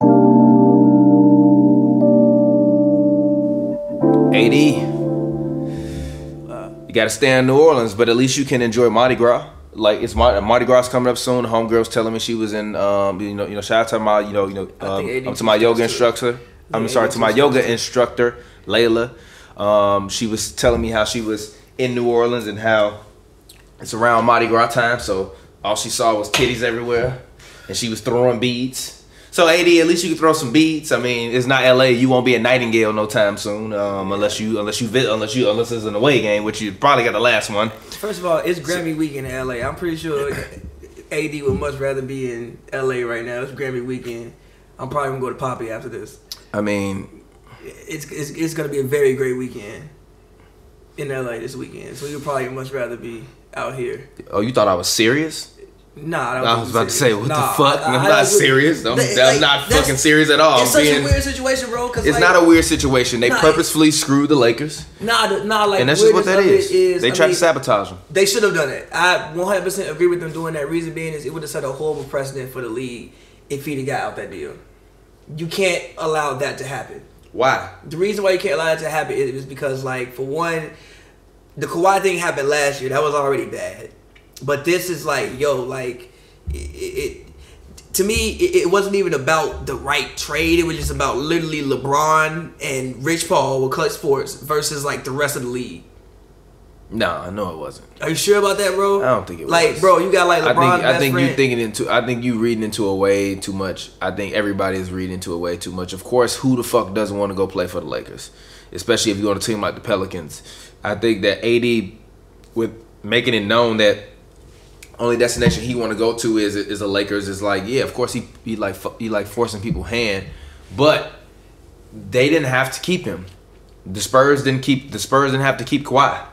AD, you gotta stay in New Orleans, but at least you can enjoy Mardi Gras. Like it's Mardi Gras coming up soon. The homegirl's telling me she was in, shout out to my, to my yoga instructor. I'm sorry, to my yoga instructor, Layla. She was telling me how she was in New Orleans and how it's around Mardi Gras time, so all she saw was titties everywhere, and she was throwing beads. So AD, at least you can throw some beats. I mean, it's not LA. You won't be a Nightingale no time soon, unless it's an away game, which you probably got the last one. First of all, it's Grammy weekend in LA. I'm pretty sure AD would much rather be in LA right now. It's Grammy weekend. I'm probably gonna go to Poppy after this. I mean, it's gonna be a very great weekend in LA this weekend. So you'd probably much rather be out here. Oh, you thought I was serious? Nah, I was about to say, what the fuck? I'm not serious. I'm not fucking serious at all. It's such a weird situation, bro. It's not a weird situation. They purposefully screwed the Lakers. Like, and that's just what that is. They tried to sabotage them. They should have done it. I 100% agree with them doing that. Reason being is it would have set a horrible precedent for the league if he'd have got out that deal. You can't allow that to happen. Why? The reason why you can't allow that to happen is because, like, for one, the Kawhi thing happened last year. That was already bad. But this is like, yo, like, to me, it wasn't even about the right trade. It was just about literally LeBron and Rich Paul with Clutch Sports versus, like, the rest of the league. No, I know it wasn't. Are you sure about that, bro? I don't think it was. Like, bro, you got, like, LeBron's best friend. I think you reading into it way too much. I think everybody is reading into it way too much. Of course, who the fuck doesn't want to go play for the Lakers? Especially if you're on a team like the Pelicans. I think that AD, with making it known that only destination he want to go to is the Lakers, is like, yeah, of course he like forcing people's hand, but they didn't have to keep him. The Spurs didn't have to keep Kawhi.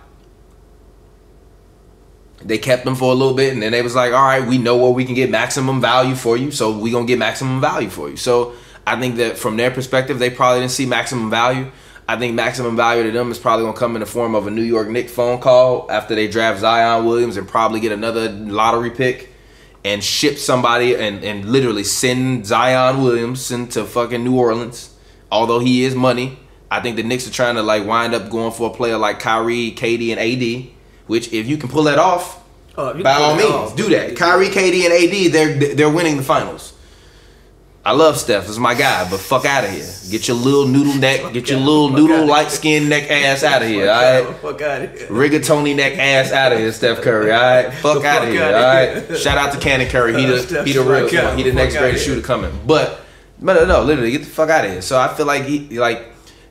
They kept him for a little bit, and then they was like, all right, we know where we can get maximum value for you, so we gonna get maximum value for you. So I think that from their perspective, they probably didn't see maximum value. I think maximum value to them is probably going to come in the form of a New York Knicks phone call after they draft Zion Williams and probably get another lottery pick and ship somebody and literally send Zion Williamson to fucking New Orleans. Although he is money, I think the Knicks are trying to like wind up going for a player like Kyrie, KD, and AD, which if you can pull that off, by all means, do that. Kyrie, KD, and AD, they're winning the finals. I love Steph. It's my guy, but fuck out of here. Get your little noodle neck, get your little noodle light skinned neck ass out of here, alright? Fuck out of here. Rigatoni neck ass out of here, Steph Curry, alright? Fuck out of here, alright? Shout out to Cannon Curry. He the real one. He the next greatest shooter coming. But no, literally, get the fuck out of here. So I feel like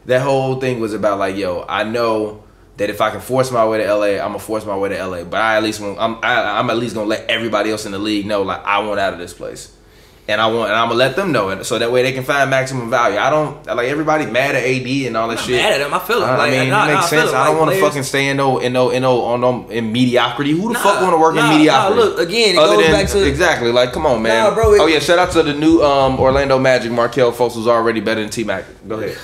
that whole thing was about like, yo, I know that if I can force my way to LA, I'm gonna force my way to LA. But I'm at least gonna let everybody else in the league know like I want out of this place. And I'm gonna let them know it so that way they can find maximum value. I don't like everybody mad at AD and all that shit. Mad at him, I feel it. I mean, it makes sense. I don't want to fucking stay in mediocrity. Who the fuck want to work in mediocrity? Look again. It goes back to exactly. Like, come on, man. Bro, oh yeah, shout out to the new Orlando Magic. Markelle Fultz was already better than T-Mac. Go ahead.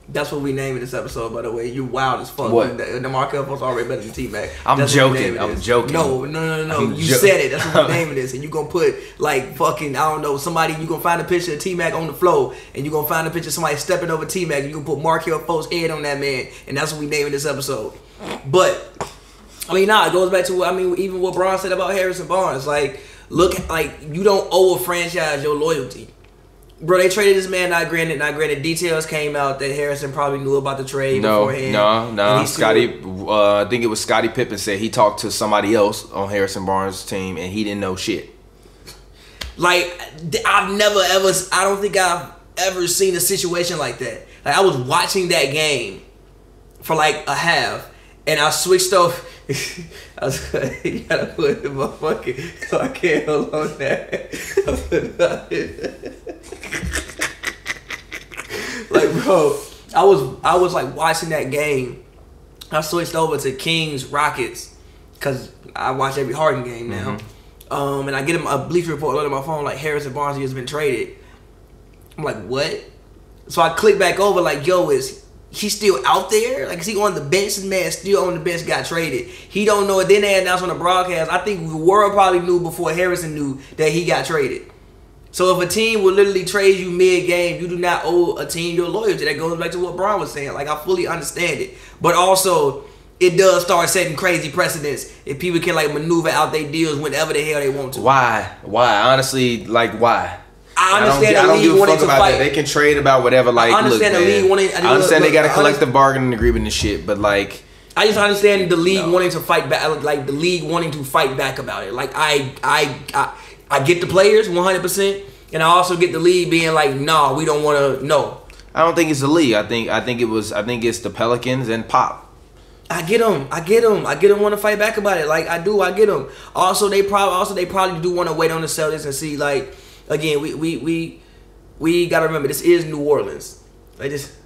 That's what we naming this episode, by the way. You wild as fuck. What? The Markelle Fultz already better than T-Mac. I'm joking. No. You said it. That's what we naming this. And you gonna put like fucking, I don't know, somebody, you gonna find a picture of T-Mac on the floor, and you gonna find a picture of somebody stepping over T-Mac, and you gonna put Markelle Fultz head on that man, and that's what we naming this episode. But I mean, it goes back to even what Bron said about Harrison Barnes. Like, look, like you don't owe a franchise your loyalty. Bro, they traded this man. Not granted. Details came out that Harrison probably knew about the trade beforehand. No. Scotty, I think it was Scottie Pippen said he talked to somebody else on Harrison Barnes' team and he didn't know shit. Like, I don't think I've ever seen a situation like that. Like, I was watching that game for like a half, and I switched off. I was like, you gotta put in my fucking, so I can't hold on that. Like, bro, I was like watching that game. I switched over to Kings Rockets because I watch every Harden game now. Mm-hmm. And I get a Bleacher Report alert on my phone like Harrison Barnes has been traded. I'm like, what? So I click back over like, yo, is he still out there? Like, is he on the bench? This man still on the bench, got traded. He don't know it. Then they announced on the broadcast. I think the world probably knew before Harrison knew that he got traded. So if a team will literally trade you mid-game, you do not owe a team your loyalty. That goes back to what Brian was saying. Like, I fully understand it. But also, it does start setting crazy precedents if people can, like, maneuver out their deals whenever the hell they want to. Why? Honestly, like, why? I understand the league wanting to fight. That. They can trade about whatever. Like, I understand the league wanting. I understand they got a collective bargaining agreement and shit, but, like... I just understand the league wanting to fight back, like, the league wanting to fight back about it. Like, I get the players 100%, and I also get the league being like, nah, we don't want to. No, I don't think it's the league. I think it's the Pelicans and Pop. I get them want to fight back about it. Like, I get them. Also, they probably do want to wait on the Celtics and see. Like, again, we gotta remember this is New Orleans. Like this.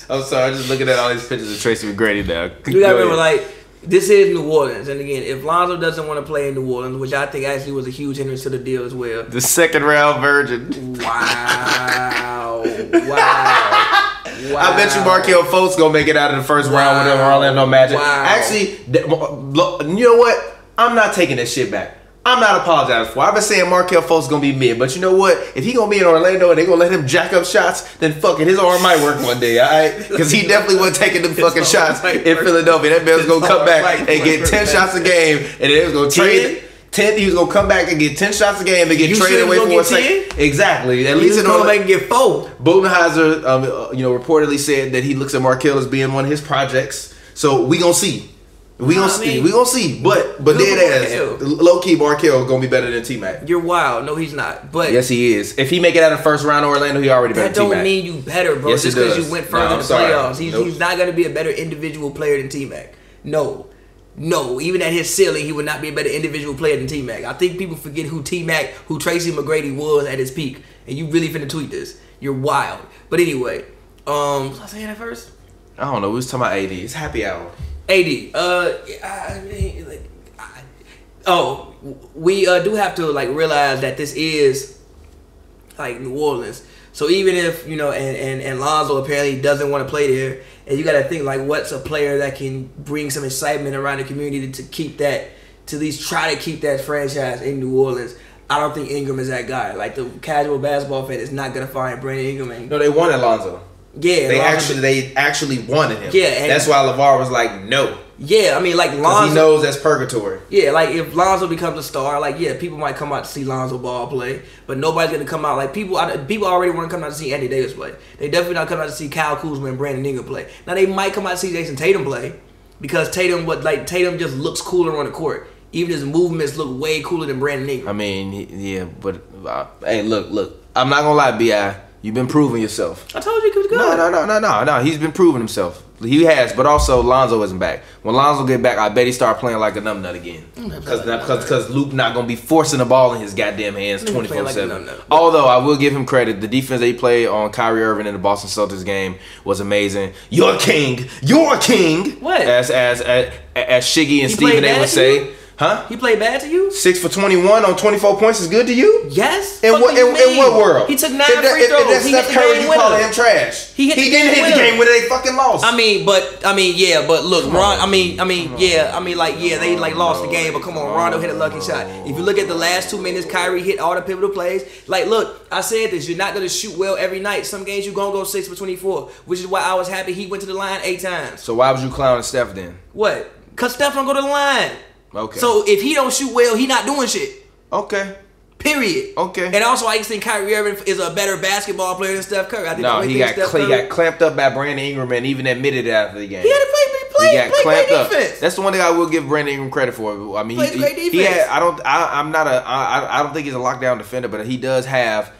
I'm sorry, I'm just looking at all these pictures of Tracy McGrady now. You gotta remember, like, this is New Orleans, and again, if Lonzo doesn't want to play in New Orleans, which I think actually was a huge hindrance to the deal as well. The second round virgin. Wow. I bet you Markelle Fultz gonna make it out of the first round with Orlando Magic. Wow. Actually, you know what? I'm not taking this shit back. I'm not apologizing for it. I've been saying Markelle Fultz gonna be mid, but you know what? If he gonna be in Orlando and they gonna let him jack up shots, then fucking his arm might work one day, alright? Because he definitely wasn't taking them fucking shots in Philadelphia. That man's gonna come back and get 10 shots a game, and then they was gonna trade 10. He was gonna come back and get 10 shots a game and get traded away for a second. Exactly. At least in Orlando, back and get 4. Budenholzer, reportedly said that he looks at Markelle as being one of his projects. So we gonna see. We gonna see. But dead ass, low key, Markelle gonna be better than T-Mac. You're wild. No, he's not. But yes, he is. If he make it out of the first round of Orlando, he already better than T-Mac. That don't mean you better, bro. Yes, just because you went further in the playoffs, he's not gonna be a better individual player than T-Mac. No, even at his ceiling, he would not be a better individual player than T-Mac. I think people forget who Tracy McGrady was at his peak, and you really finna tweet this. You're wild. But anyway, was I saying that first? I don't know. We was talking about AD. It's happy hour. AD. We do have to like realize that this is like New Orleans. So even if and Lonzo apparently doesn't want to play there, and you got to think like, what's a player that can bring some excitement around the community to keep that, to at least try to keep that franchise in New Orleans. I don't think Ingram is that guy. Like, the casual basketball fan is not gonna find Brandon Ingram. No, they wanted Lonzo. Yeah, they actually wanted him. Yeah, and that's why LeVar was like, no. Yeah, I mean, like, Lonzo, he knows that's purgatory. Yeah, like, if Lonzo becomes a star, like, yeah, people might come out to see Lonzo Ball play, but nobody's gonna come out. Like, people already want to come out to see Anthony Davis play. They definitely not come out to see Kyle Kuzma and Brandon Ingram play. Now they might come out to see Jason Tatum play because Tatum just looks cooler on the court. Even his movements look way cooler than Brandon Ingram. I mean, yeah, but hey, look, I'm not gonna lie, Bi. You've been proving yourself. I told you he was good. No. He's been proving himself. He has, but also Lonzo isn't back. When Lonzo get back, I bet he start playing like a numbnut again. Because Luke not gonna be forcing the ball in his goddamn hands 24/7. Although I will give him credit, the defense they played on Kyrie Irving in the Boston Celtics game was amazing. You're king. What? As Shiggy and Stephen A would say. Huh? He played bad to you? 6 for 21 on 24 points is good to you? Yes. In what world? He took 9 free throws. If that's Steph Curry, you calling him trash. He didn't hit the game winner. They fucking lost. But look, Ron. They lost the game. But come on, Rondo hit a lucky shot. If you look at the last 2 minutes, Kyrie hit all the pivotal plays. Like, look, I said this. You're not gonna shoot well every night. Some games you're gonna go 6 for 24, which is why I was happy he went to the line 8 times. So why was you clowning Steph then? What? Cause Steph don't go to the line. Okay. So if he don't shoot well, he not doing shit. Okay. Period. Okay. And also, I just think Kyrie Irving is a better basketball player than Steph Curry. I think he got clamped up by Brandon Ingram and even admitted it after the game. He had to play clamped up. Defense. That's the one thing I will give Brandon Ingram credit for. I mean, he great defense. I don't think he's a lockdown defender, but he does have.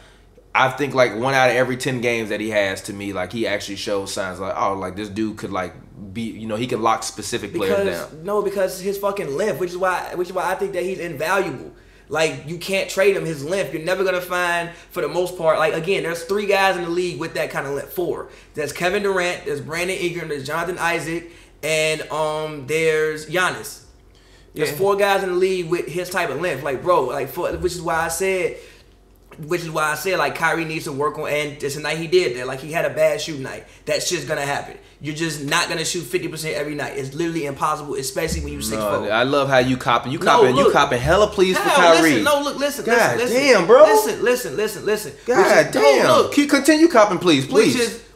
I think like 1 out of every 10 games that he has, to me, like, he actually shows signs like, oh, like, this dude could like be, he can lock specific players down. No, because his fucking length, which is why I think that he's invaluable. Like, you can't trade him his length. You're never gonna find, for the most part, like, again, there's 3 guys in the league with that kind of length. 4. There's Kevin Durant, there's Brandon Ingram, there's Jonathan Isaac, and there's Giannis. There's 4 guys in the league with his type of length. Like, bro, which is why I said, Which is why I said, like, Kyrie needs to work on, and tonight he did that. Like, he had a bad shoot night. That shit's gonna happen. You're just not gonna shoot 50% every night. It's literally impossible, especially when you 6'4". I love how you copping. You copping hella please for Kyrie. Listen. God damn, bro. Listen. God damn. Continue copping please.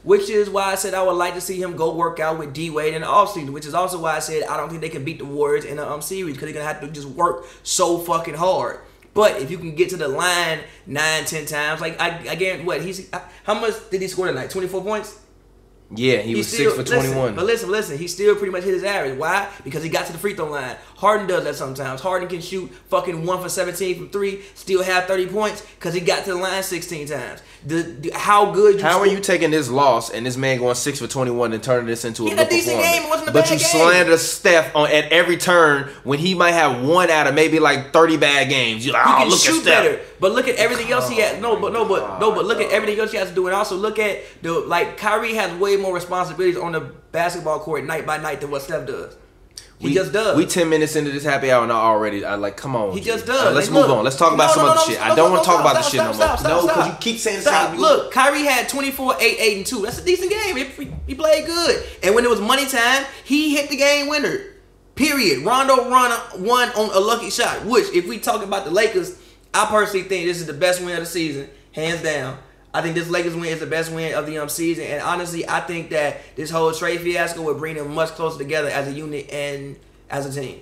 Which is why I said I would like to see him go work out with D-Wade in the offseason, which is also why I said I don't think they can beat the Warriors in a series because they're going to have to just work so fucking hard. But if you can get to the line 9-10 times, like I guarantee how much did he score tonight? 24 points? Yeah, he was 6 for 21. But listen, he still pretty much hit his average. Why? Because he got to the free throw line. Harden does that sometimes. Harden can shoot fucking 1 for 17 from 3, still have 30 points because he got to the line 16 times. How are you taking this loss and this man going 6 for 21 and turning this into a good decent performance? Game. It wasn't a bad game. But you slander Steph at every turn when he might have one out of maybe like 30 bad games. You're like, look at Steph. Better. But look at everything else he had. But look at everything else he has to do, and also look at Kyrie has way more responsibilities on the basketball court night by night than what Steph does. He just does. We 10 minutes into this happy hour now already. Come on. He just does. Let's move on. Let's talk about some other shit. I don't want to talk about this shit no more. No, because you keep saying the same. Look, Kyrie had 24, 8, 8, and 2. That's a decent game. He played good. And when it was money time, he hit the game winner. Period. Rondo won on a lucky shot. Which, if we talk about the Lakers, I personally think this is the best win of the season, hands down. I think this Lakers win is the best win of the season, and honestly, I think that this whole trade fiasco would bring them much closer together as a unit and as a team.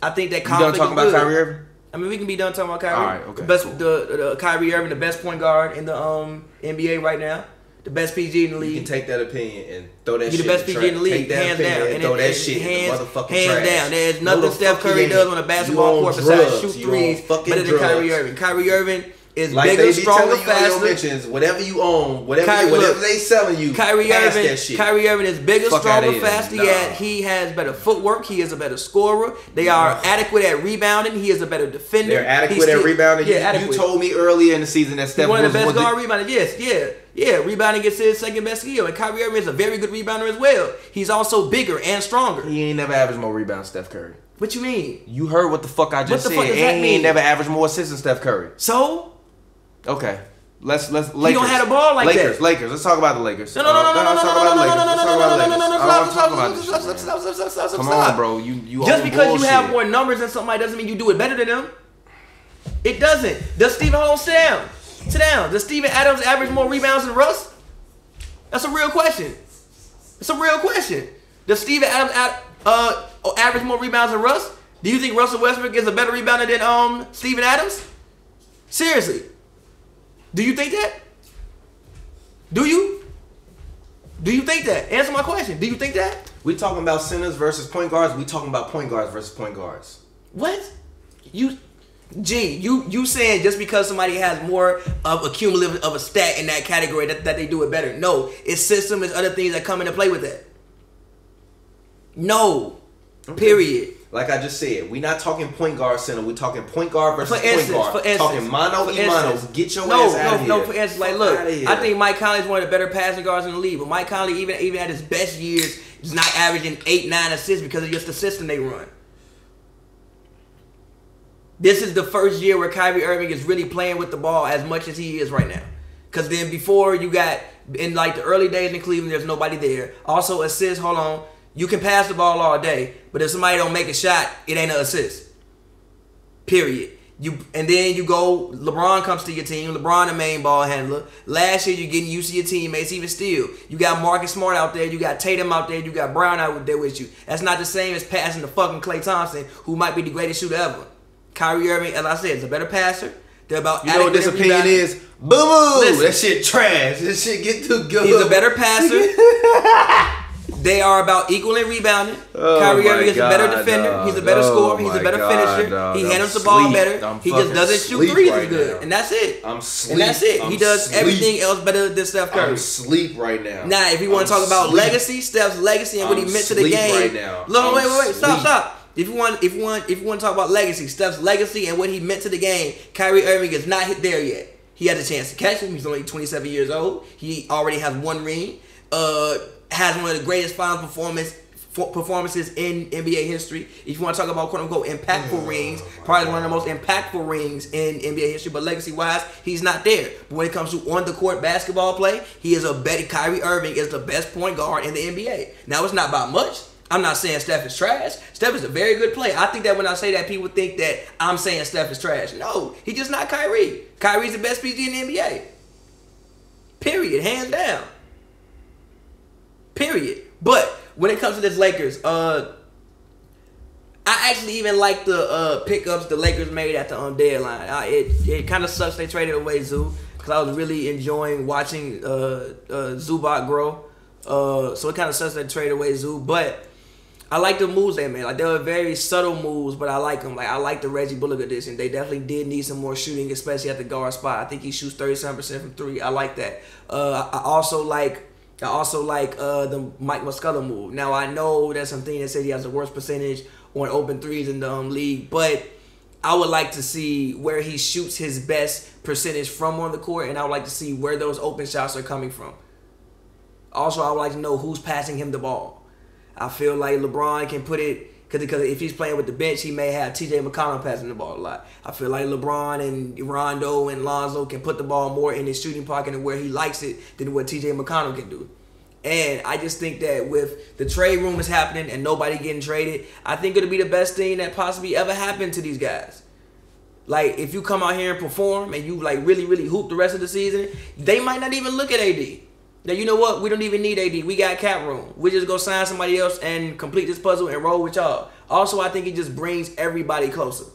I think that conflict. You done talking about Kyrie Irving? I mean, we can be done talking about Kyrie. All right, okay. The Kyrie Irving, the best point guard in the NBA right now, the best PG in the league. You can take that opinion and throw that shit in the best PG in the league, hands down. And throw that shit in the motherfucking trash. Hands down. There's nothing Steph Curry does on a basketball court besides shoot threes better than Kyrie Irving. Kyrie Irving is bigger, stronger, faster. Whatever you own, whatever they selling you, Kyrie Irving is bigger, stronger, faster. Yet he has better footwork. He is a better scorer. They are adequate at rebounding. He is a better defender. They're adequate at rebounding. You told me earlier in the season that Steph was one of the best guard rebounders. Yes, yeah. Rebounding is his second best skill, and Kyrie Irving is a very good rebounder as well. He's also bigger and stronger. He ain't never averaged more rebounds than Steph Curry. What you mean? You heard what the fuck I just said. What the fuck does that mean? He ain't never averaged more assists than Steph Curry. So? Okay. Let's Lakers. He don't have a ball like that. Lakers. Let's talk about the Lakers. No. Come on, bro. You just because you have more numbers than somebody doesn't mean you do it better than them. It doesn't. Does Stephen Holmes sit down? Sit down. Does Steven Adams average more rebounds than Russ? That's a real question. It's a real question. Does Steven Adams average more rebounds than Russ? Do you think Russell Westbrook is a better rebounder than Steven Adams? Seriously. Do you think that? Do you? Do you think that? Answer my question. Do you think that? We talking about centers versus point guards. We talking about point guards versus point guards. What? You saying just because somebody has more of a cumulative of a stat in that category that they do it better? No, it's system. It's other things that come into play with that. No. Okay. Period. Like I just said, we not talking point guard center. We talking point guard versus point guard. Talking mano y mano. Get your ass out of here. No. For instance, like look, I think Mike Conley is one of the better passing guards in the league. But Mike Conley, even at his best years, is not averaging 8, 9 assists because of just the system they run. This is the first year where Kyrie Irving is really playing with the ball as much as he is right now. Because then before you got in like the early days in Cleveland, there's nobody there. Also assists. Hold on. You can pass the ball all day, but if somebody don't make a shot, it ain't an assist. Period. And then you go, LeBron comes to your team. LeBron the main ball handler. Last year, you're getting used to your teammates. Even still, you got Marcus Smart out there. You got Tatum out there. You got Brown out there with you. That's not the same as passing to fucking Klay Thompson, who might be the greatest shooter ever. Kyrie Irving, as I said, is a better passer. They're about. You know what this opinion is? Boo-boo! That shit trash. That shit get too good. He's a better passer. They are about equal in rebounding. Kyrie Irving is a better defender. He's a better scorer. He's a better finisher. He handles the ball better. He just doesn't shoot threes as good. And that's it. I'm sleep. And that's it. He does everything else better than Steph Curry. I'm sleep right now. Now, if you want to talk about legacy, Steph's legacy and what he meant to the game. Right now. Look, wait. Stop. If you want to talk about legacy, Steph's legacy and what he meant to the game, Kyrie Irving is not hit there yet. He has a chance to catch him. He's only 27 years old. He already has one ring. Has one of the greatest final performances in NBA history. If you want to talk about quote-unquote impactful rings, probably one of the most impactful rings in NBA history, but legacy-wise, he's not there. But when it comes to on-the-court basketball play, he is a better. Kyrie Irving is the best point guard in the NBA. Now, it's not by much. I'm not saying Steph is trash. Steph is a very good player. I think that when I say that, people think that I'm saying Steph is trash. No, he's just not Kyrie. Kyrie's the best PG in the NBA. Period. Hands down. Period. But when it comes to this Lakers, I actually even like the pickups the Lakers made at the deadline. It kind of sucks they traded away Zoo, because I was really enjoying watching Zubac grow. So it kind of sucks they traded away Zoo, but I like the moves they made. Like, they were very subtle moves, but I like them. Like, I like the Reggie Bullock addition. They definitely did need some more shooting, especially at the guard spot. I think he shoots 37% from three. I like that. I also like the Mike Muscala move. Now, I know there's some thing that said he has the worst percentage on open threes in the league, but I would like to see where he shoots his best percentage from on the court, and I would like to see where those open shots are coming from. Also, I would like to know who's passing him the ball. I feel like LeBron can put it, because if he's playing with the bench, he may have TJ McConnell passing the ball a lot. I feel like LeBron and Rondo and Lonzo can put the ball more in his shooting pocket and where he likes it than what TJ McConnell can do. And I just think that with the trade rumors happening and nobody getting traded, I think it'll be the best thing that possibly ever happened to these guys. Like, if you come out here and perform and you like really, really hoop the rest of the season, they might not even look at AD. Now, you know what? We don't even need AD. We got cap room. We just go sign somebody else and complete this puzzle and roll with y'all. Also, I think it just brings everybody closer.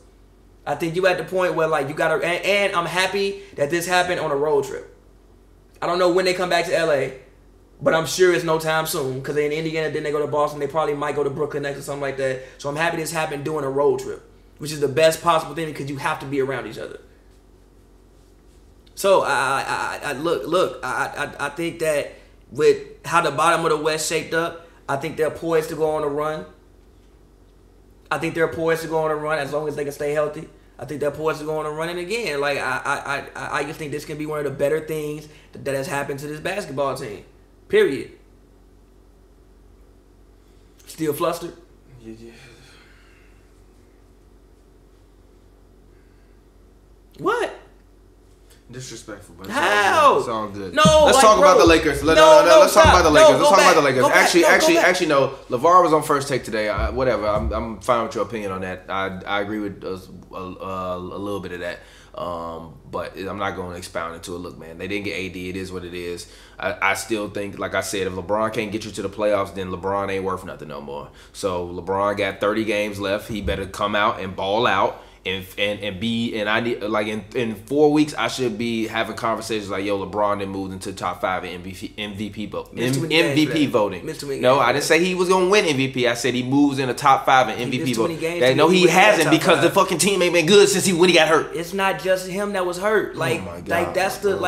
I think you at the point where, like, you got to... And I'm happy that this happened on a road trip. I don't know when they come back to LA, but I'm sure it's no time soon, because they're in Indiana, then they go to Boston. They probably might go to Brooklyn next or something like that. So I'm happy this happened during a road trip, which is the best possible thing, because you have to be around each other. So I think that with how the bottom of the West shaped up, I think they're poised to go on a run. I think they're poised to go on a run as long as they can stay healthy. I think they're poised to go on a run. And again, like I just think this can be one of the better things that has happened to this basketball team. Period. Still flustered? Yeah. What? Disrespectful, but how? It's all good. No, let's talk about the Lakers. Let's talk about the Lakers. Let's talk about the Lakers. Actually, no. LeVar was on First Take today. Whatever. I'm fine with your opinion on that. I agree with a little bit of that. But I'm not going to expound into it. Look, man, they didn't get AD. It is what it is. I still think, like I said, if LeBron can't get you to the playoffs, then LeBron ain't worth nothing no more. So LeBron got 30 games left. He better come out and ball out. And I need, like, in 4 weeks I should be having conversations like, yo, LeBron then moved into top 5 in MVP voting. No, I didn't say he was gonna win MVP. I said he moves in the top 5 in MVP voting. No, he hasn't, because the fucking team ain't been good since when he got hurt. It's not just him that was hurt. Like, that's the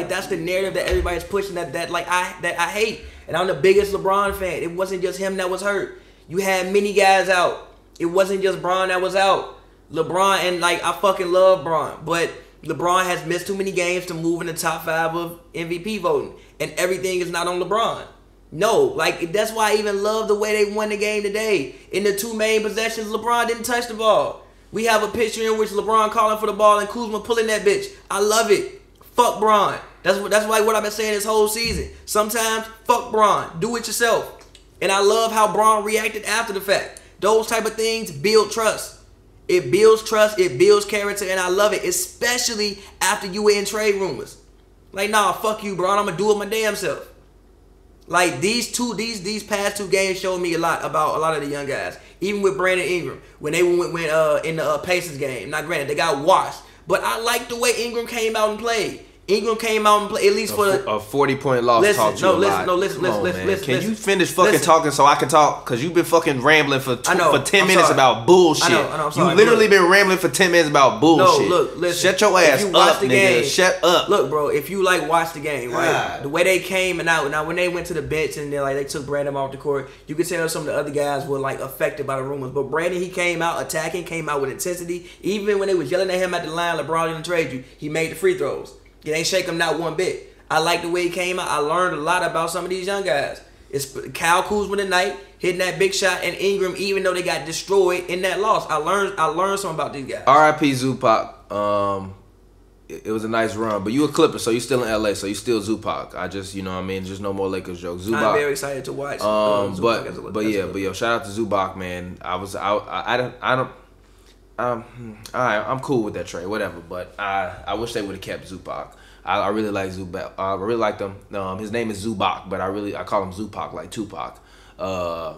that's the narrative that everybody's pushing that I hate. And I'm the biggest LeBron fan. It wasn't just him that was hurt. You had many guys out. It wasn't just Bron that was out. LeBron, and like, I fucking love Bron, but LeBron has missed too many games to move in the top 5 of MVP voting, and everything is not on LeBron. No, like, that's why I even love the way they won the game today. In the 2 main possessions, LeBron didn't touch the ball. We have a picture in which LeBron calling for the ball and Kuzma pulling that bitch. I love it. Fuck Bron. That's like what I've been saying this whole season. Sometimes, fuck Bron. Do it yourself. And I love how Bron reacted after the fact. Those type of things build trust. It builds trust, it builds character, and I love it, especially after you were in trade rumors. Like, nah, fuck you, bro. I'm gonna do it my damn self. Like, these past 2 games showed me a lot about a lot of the young guys. Even with Brandon Ingram, when they went in the Pacers game. Now, granted, they got washed, but I like the way Ingram came out and played. Ingram came out and played, at least for a 40-point loss. Listen. Can you finish fucking talking so I can talk? Because you've been fucking rambling for 10 minutes about bullshit. You literally been rambling for 10 minutes about bullshit. No, look, listen. Shut your ass up, nigga. Shut up. Look, bro, if you like watch the game, right? The way they came and out. Now, when they went to the bench and they took Brandon off the court, you could tell some of the other guys were like affected by the rumors. But Brandon, he came out attacking, came out with intensity. Even when they was yelling at him at the line, LeBron didn't trade you. He made the free throws. It ain't shake him not one bit. I like the way he came out. I learned a lot about some of these young guys. It's Kyle Kuzma tonight hitting that big shot, and Ingram, even though they got destroyed in that loss. I learned something about these guys. R.I.P. Zupac. It was a nice run, but you a Clipper, so you still in LA, so you still Zupac. I just, you know what I mean, just no more Lakers jokes. Zubac. I'm very excited to watch. But shout out to Zubac, man. I'm cool with that trade, whatever. But I wish they would have kept Zubac. I really like Zubac. I really like him. His name is Zubac, but I call him Zupac like Tupac. I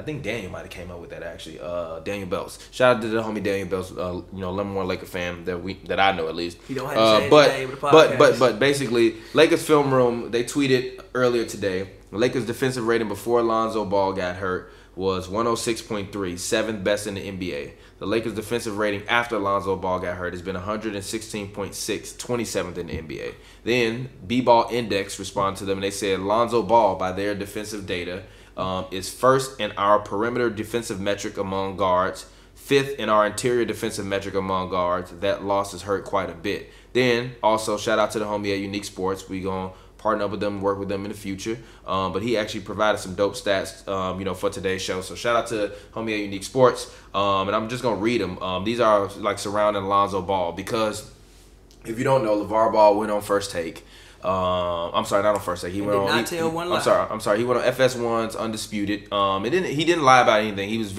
think Daniel might have came up with that actually. Daniel Belts. Shout out to the homie Daniel Belts. Lemon One Laker fan that I know at least. You don't have to say the name of the podcast. But basically, Lakers film room. They tweeted earlier today. The Lakers' defensive rating before Lonzo Ball got hurt was 106.3, 7th best in the NBA. The Lakers' defensive rating after Lonzo Ball got hurt has been 116.6, 27th in the NBA. Then B-Ball Index responded to them and they said Lonzo Ball, by their defensive data, is first in our perimeter defensive metric among guards, 5th in our interior defensive metric among guards. That loss has hurt quite a bit. Then also shout out to the homie at Unique Sports. We gonna partner up with them, work with them in the future. But he actually provided some dope stats, for today's show. So shout out to homie at Unique Sports. And I'm just gonna read them. These are like surrounding Lonzo Ball because if you don't know, LeVar Ball went on First Take. I'm sorry, not on First Take. He went on. I'm sorry. He went on FS1's Undisputed. He didn't lie about anything. He was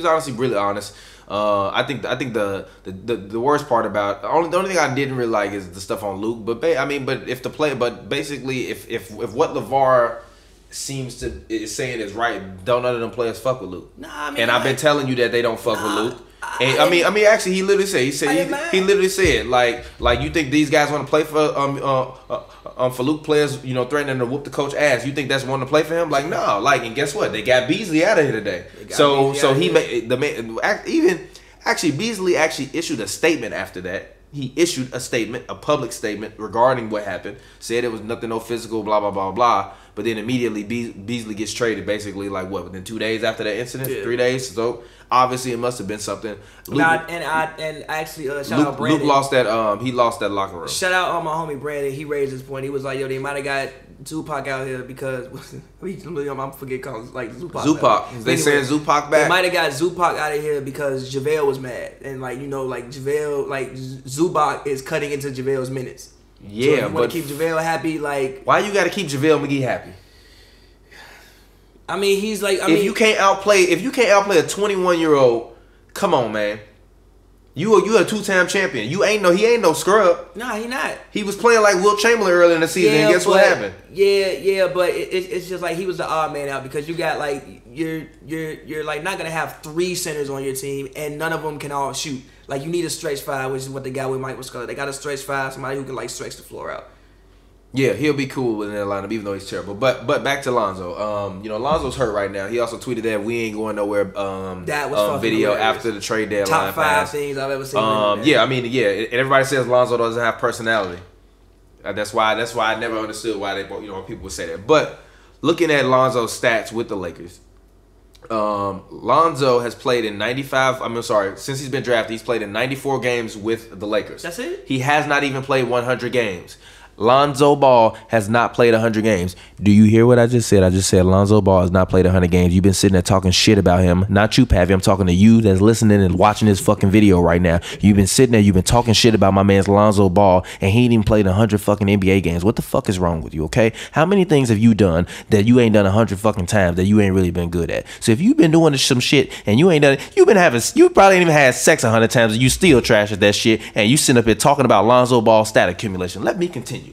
honestly really honest. I think the worst part about the only thing I didn't really like is the stuff on Luke. But basically if what LeVar is saying is right, don't none of them players fuck with Luke. Nah, I mean, and I've been telling you that they don't fuck with Luke. And actually, he literally said, he literally said, like you think these guys want to play for Luke players, threatening to whoop the coach ass. You think that's one to play for him? Like, no. Like, and guess what? They got Beasley out of here today. So he made the man. Beasley actually issued a statement after that. He issued a public statement regarding what happened. Said it was nothing, no physical, blah blah blah blah. But then immediately Beasley gets traded, basically like what, within 2 days after that incident, 3 days. So obviously it must have been something. Luke, shout out Brandon. Luke lost that. He lost that locker room. Shout out my homie Brandon. He raised this point. He was like, yo, they might have got Zupac out here because I'm forget calling like Zupac. Zupac. They saying Zupac back. They might have got Zupac out of here because JaVale was mad and JaVale Zubac is cutting into JaVale's minutes. Yeah, so if you want to keep JaVale happy, why you got to keep JaVale McGee happy? I mean, if you can't outplay a 21-year-old, come on, man. You a 2-time champion. He ain't no scrub. Nah, he not. He was playing like Wilt Chamberlain earlier in the season. And guess what happened? Yeah, but it's just like he was the odd man out because you got you're like not gonna have 3 centers on your team and none of them can all shoot. Like you need a stretch 5, which is what they got with Mike Muscala. They got a stretch 5, somebody who can stretch the floor out. Yeah, he'll be cool within that lineup, even though he's terrible. But back to Lonzo. Lonzo's hurt right now. He also tweeted that we ain't going nowhere. That was video hilarious. After the trade deadline. Top 5 things I've ever seen. And everybody says Lonzo doesn't have personality. That's why I never understood why people would say that. But looking at Lonzo's stats with the Lakers, Lonzo has played in 95. Since he's been drafted, he's played in 94 games with the Lakers. That's it. He has not even played 100 games. Lonzo Ball has not played 100 games. Do you hear what I just said? I just said Lonzo Ball has not played 100 games. You've been sitting there talking shit about him. Not you, Pavy. I'm talking to you that's listening and watching this fucking video right now. You've been sitting there. You've been talking shit about my man's Lonzo Ball, and he ain't even played 100 fucking NBA games. What the fuck is wrong with you, okay? How many things have you done that you ain't done 100 fucking times that you ain't really been good at? So if you've been doing some shit and you ain't done it, you probably ain't even had sex 100 times and you still trash at that shit, and you sitting up here talking about Lonzo Ball stat accumulation. Let me continue.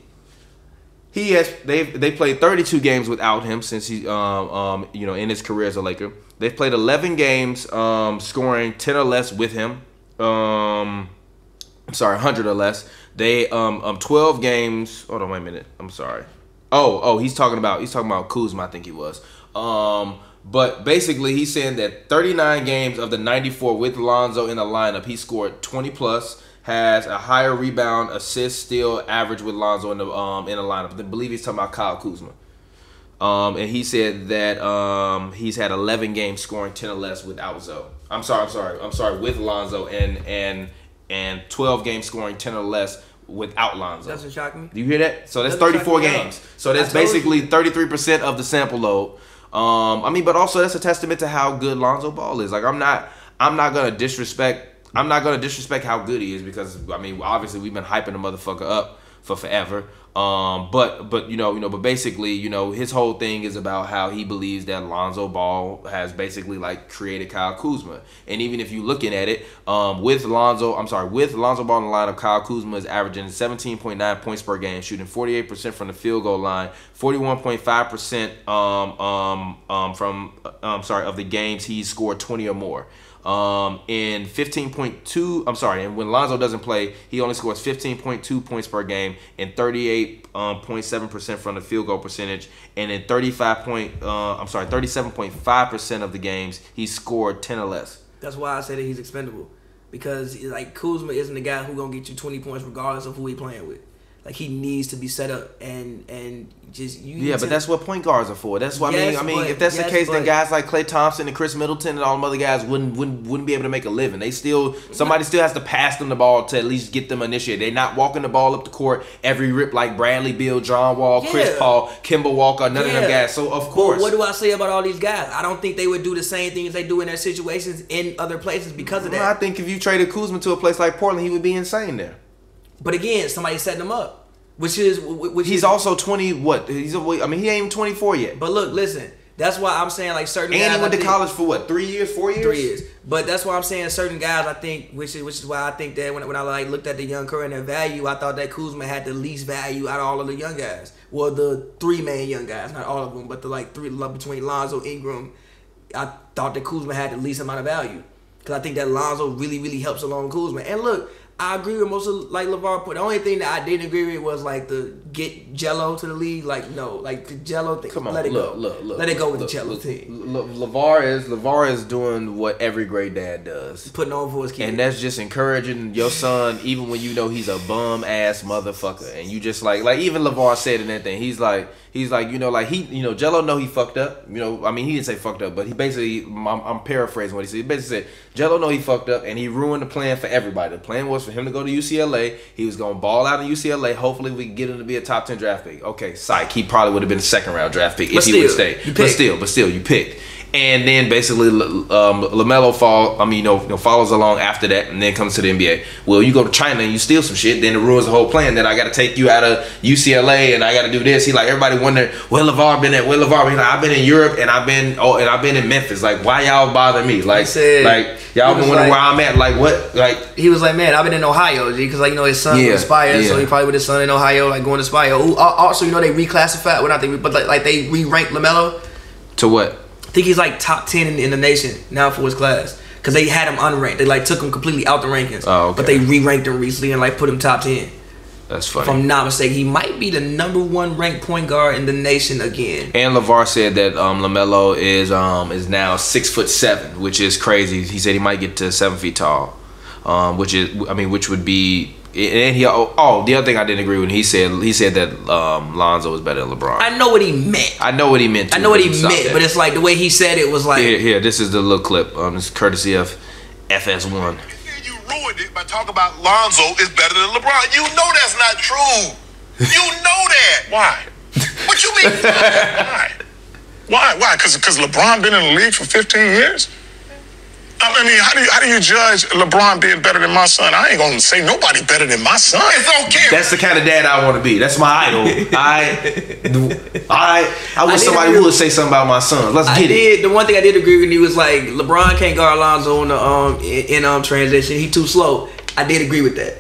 They played 32 games without him since he in his career as a Laker. They've played 11 games scoring 10 or less with him. 100 or less. They 12 games. Hold on, wait a minute. I'm sorry. He's talking about Kuzma, I think he was. But basically he's saying that 39 games of the 94 with Lonzo in the lineup, he scored 20 plus. Has a higher rebound, assist, steal average with Lonzo in the lineup. I believe he's talking about Kyle Kuzma. And he said that he's had 11 games scoring 10 or less without Zoe. I'm sorry, with Lonzo and 12 games scoring 10 or less without Lonzo. Doesn't shock me. Do you hear that? So that's 34 games. So that's basically 33% of the sample load. I mean, but also that's a testament to how good Lonzo Ball is. Like I'm not gonna disrespect how good he is, because I mean obviously we've been hyping the motherfucker up for forever. But basically, his whole thing is about how he believes that Lonzo Ball has basically like created Kyle Kuzma. And even if you're looking at it, with Lonzo Ball in the lineup, Kyle Kuzma is averaging 17.9 points per game, shooting 48% from the field goal line, 41.5% of the games he's scored 20 or more. And when Lonzo doesn't play, he only scores 15.2 points per game and 38.7% from the field goal percentage, and in 37.5% of the games he scored 10 or less. That's why I say that he's expendable, because like Kuzma isn't the guy who gonna get you 20 points regardless of who he playing with. Like he needs to be set up and just but that's what point guards are for. That's what I mean, if that's the case, then guys like Klay Thompson and Chris Middleton and all them other guys wouldn't be able to make a living. Somebody still has to pass them the ball to at least get them initiated. They're not walking the ball up the court every rip like Bradley Beal, John Wall, Chris Paul, Kemba Walker, none of them guys. So of course, what do I say about all these guys? I don't think they would do the same things they do in their situations in other places because of that. I think if you traded Kuzma to a place like Portland, he would be insane there. But again, somebody's setting him up. He's also 20. What? He ain't even 24 yet. But look, listen. That's why I'm saying like certain guys. And he went to college for what? 3 years, 4 years? 3 years. But that's why I'm saying certain guys. I think, which is why I think that when I like looked at the young Curry and their value, I thought that Kuzma had the least value out of all of the young guys. Well, the three main young guys, not all of them, but the like three between Lonzo, Ingram. I thought that Kuzma had the least amount of value, because I think that Lonzo really, really helps along Kuzma. And look, I agree with most of like LeVar put. The only thing that I didn't agree with was like the get Jello to the league. Like no, like the Jello thing. Come on, let it go. Let it go with the Jello team. LeVar is doing what every great dad does, putting on for his kid, and that's just encouraging your son, even when you know he's a bum ass motherfucker, and you just like even LeVar said in that thing. He's like Jello know he fucked up. He didn't say fucked up, but he basically, I'm paraphrasing what he said. He basically said Jello know he fucked up, and he ruined the plan for everybody. The plan was for him to go to UCLA. He was gonna ball out in UCLA. Hopefully, we can get him to be a top 10 draft pick. Okay, psych. He probably would have been a second round draft pick if he would stay. But still, you picked. And then basically LaMelo follows along after that, and then comes to the NBA. Well, you go to China and you steal some shit, then it ruins the whole plan. Then I got to take you out of UCLA and I got to do this. He like everybody wondering where LeVar been at. Where LeVar? He's like, I've been in Europe and I've been in Memphis. Like, why y'all bother me? Like y'all been wondering where I'm at. Like what? Like he was like, man, I've been in Ohio, G, because his son was Spire, so he probably with his son in Ohio, like going to Spire. Also, they reclassified. Well, not they, but like they re-ranked LaMelo to what? I think he's like top 10 in the nation now for his class, because they had him unranked. They like took him completely out the rankings. Oh, okay. But they re-ranked him recently and like put him top 10. That's funny. If I'm not mistaken, he might be the #1 ranked point guard in the nation again. And LeVar said that LaMelo is now 6'7", which is crazy. He said he might get to 7 feet tall, which would be. And the other thing I didn't agree with, he said that Lonzo was better than LeBron. I know what he meant. I know what he meant, but it's like the way he said it was like. Here, this is the little clip. This is courtesy of FS1. You ruined it by talking about Lonzo is better than LeBron. You know that's not true. You know that. Why? What you mean? Why? Why? Because LeBron been in the league for 15 years? I mean, how do you judge LeBron being better than my son? I ain't gonna say nobody better than my son. It's okay. That's the kind of dad I want to be. That's my idol. I wish somebody would say something about my son. Let's get it. The one thing I did agree with, he was like, LeBron can't guard Lonzo on the transition. He too slow. I did agree with that.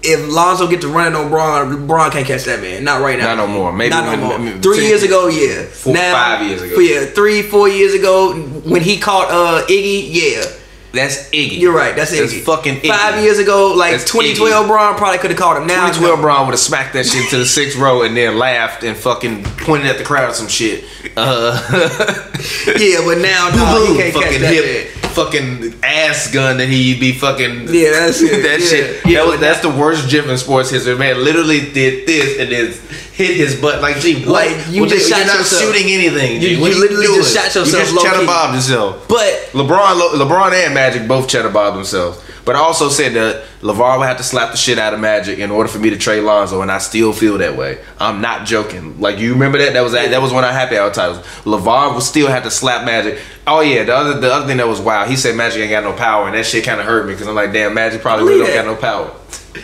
If Lonzo get to running on LeBron can't catch that man. Not right now. Not no more. Maybe not no more. 3 years ago, yeah. 5 years ago. 3-4 years ago when he caught Iggy, yeah. That's Iggy. You're right. That's Iggy. That's fucking Iggy. 5 years ago, like that's 2012, Bron probably could have caught him. Now 2012, Bron would have smacked that shit to the 6th row and then laughed and fucking pointed at the crowd or some shit. Yeah, but now he can't catch that man. Fucking ass gun that he be fucking. Yeah, that's it. That shit. Yeah, that's the worst gif in sports history. Man literally did this and then hit his butt. Like, gee, what? Like, you're not shooting anything. You literally just shot yourself. You just cheddar bobbed yourself. But LeBron and Magic both cheddar bobbed themselves. But I also said that LeVar would have to slap the shit out of Magic in order for me to trade Lonzo, and I still feel that way. I'm not joking. Like, you remember that? That was one of our happy hour titles. LeVar will still have to slap Magic. Oh yeah, the other thing that was wild. He said Magic ain't got no power, and that shit kind of hurt me because I'm like, damn, Magic probably really don't got no power.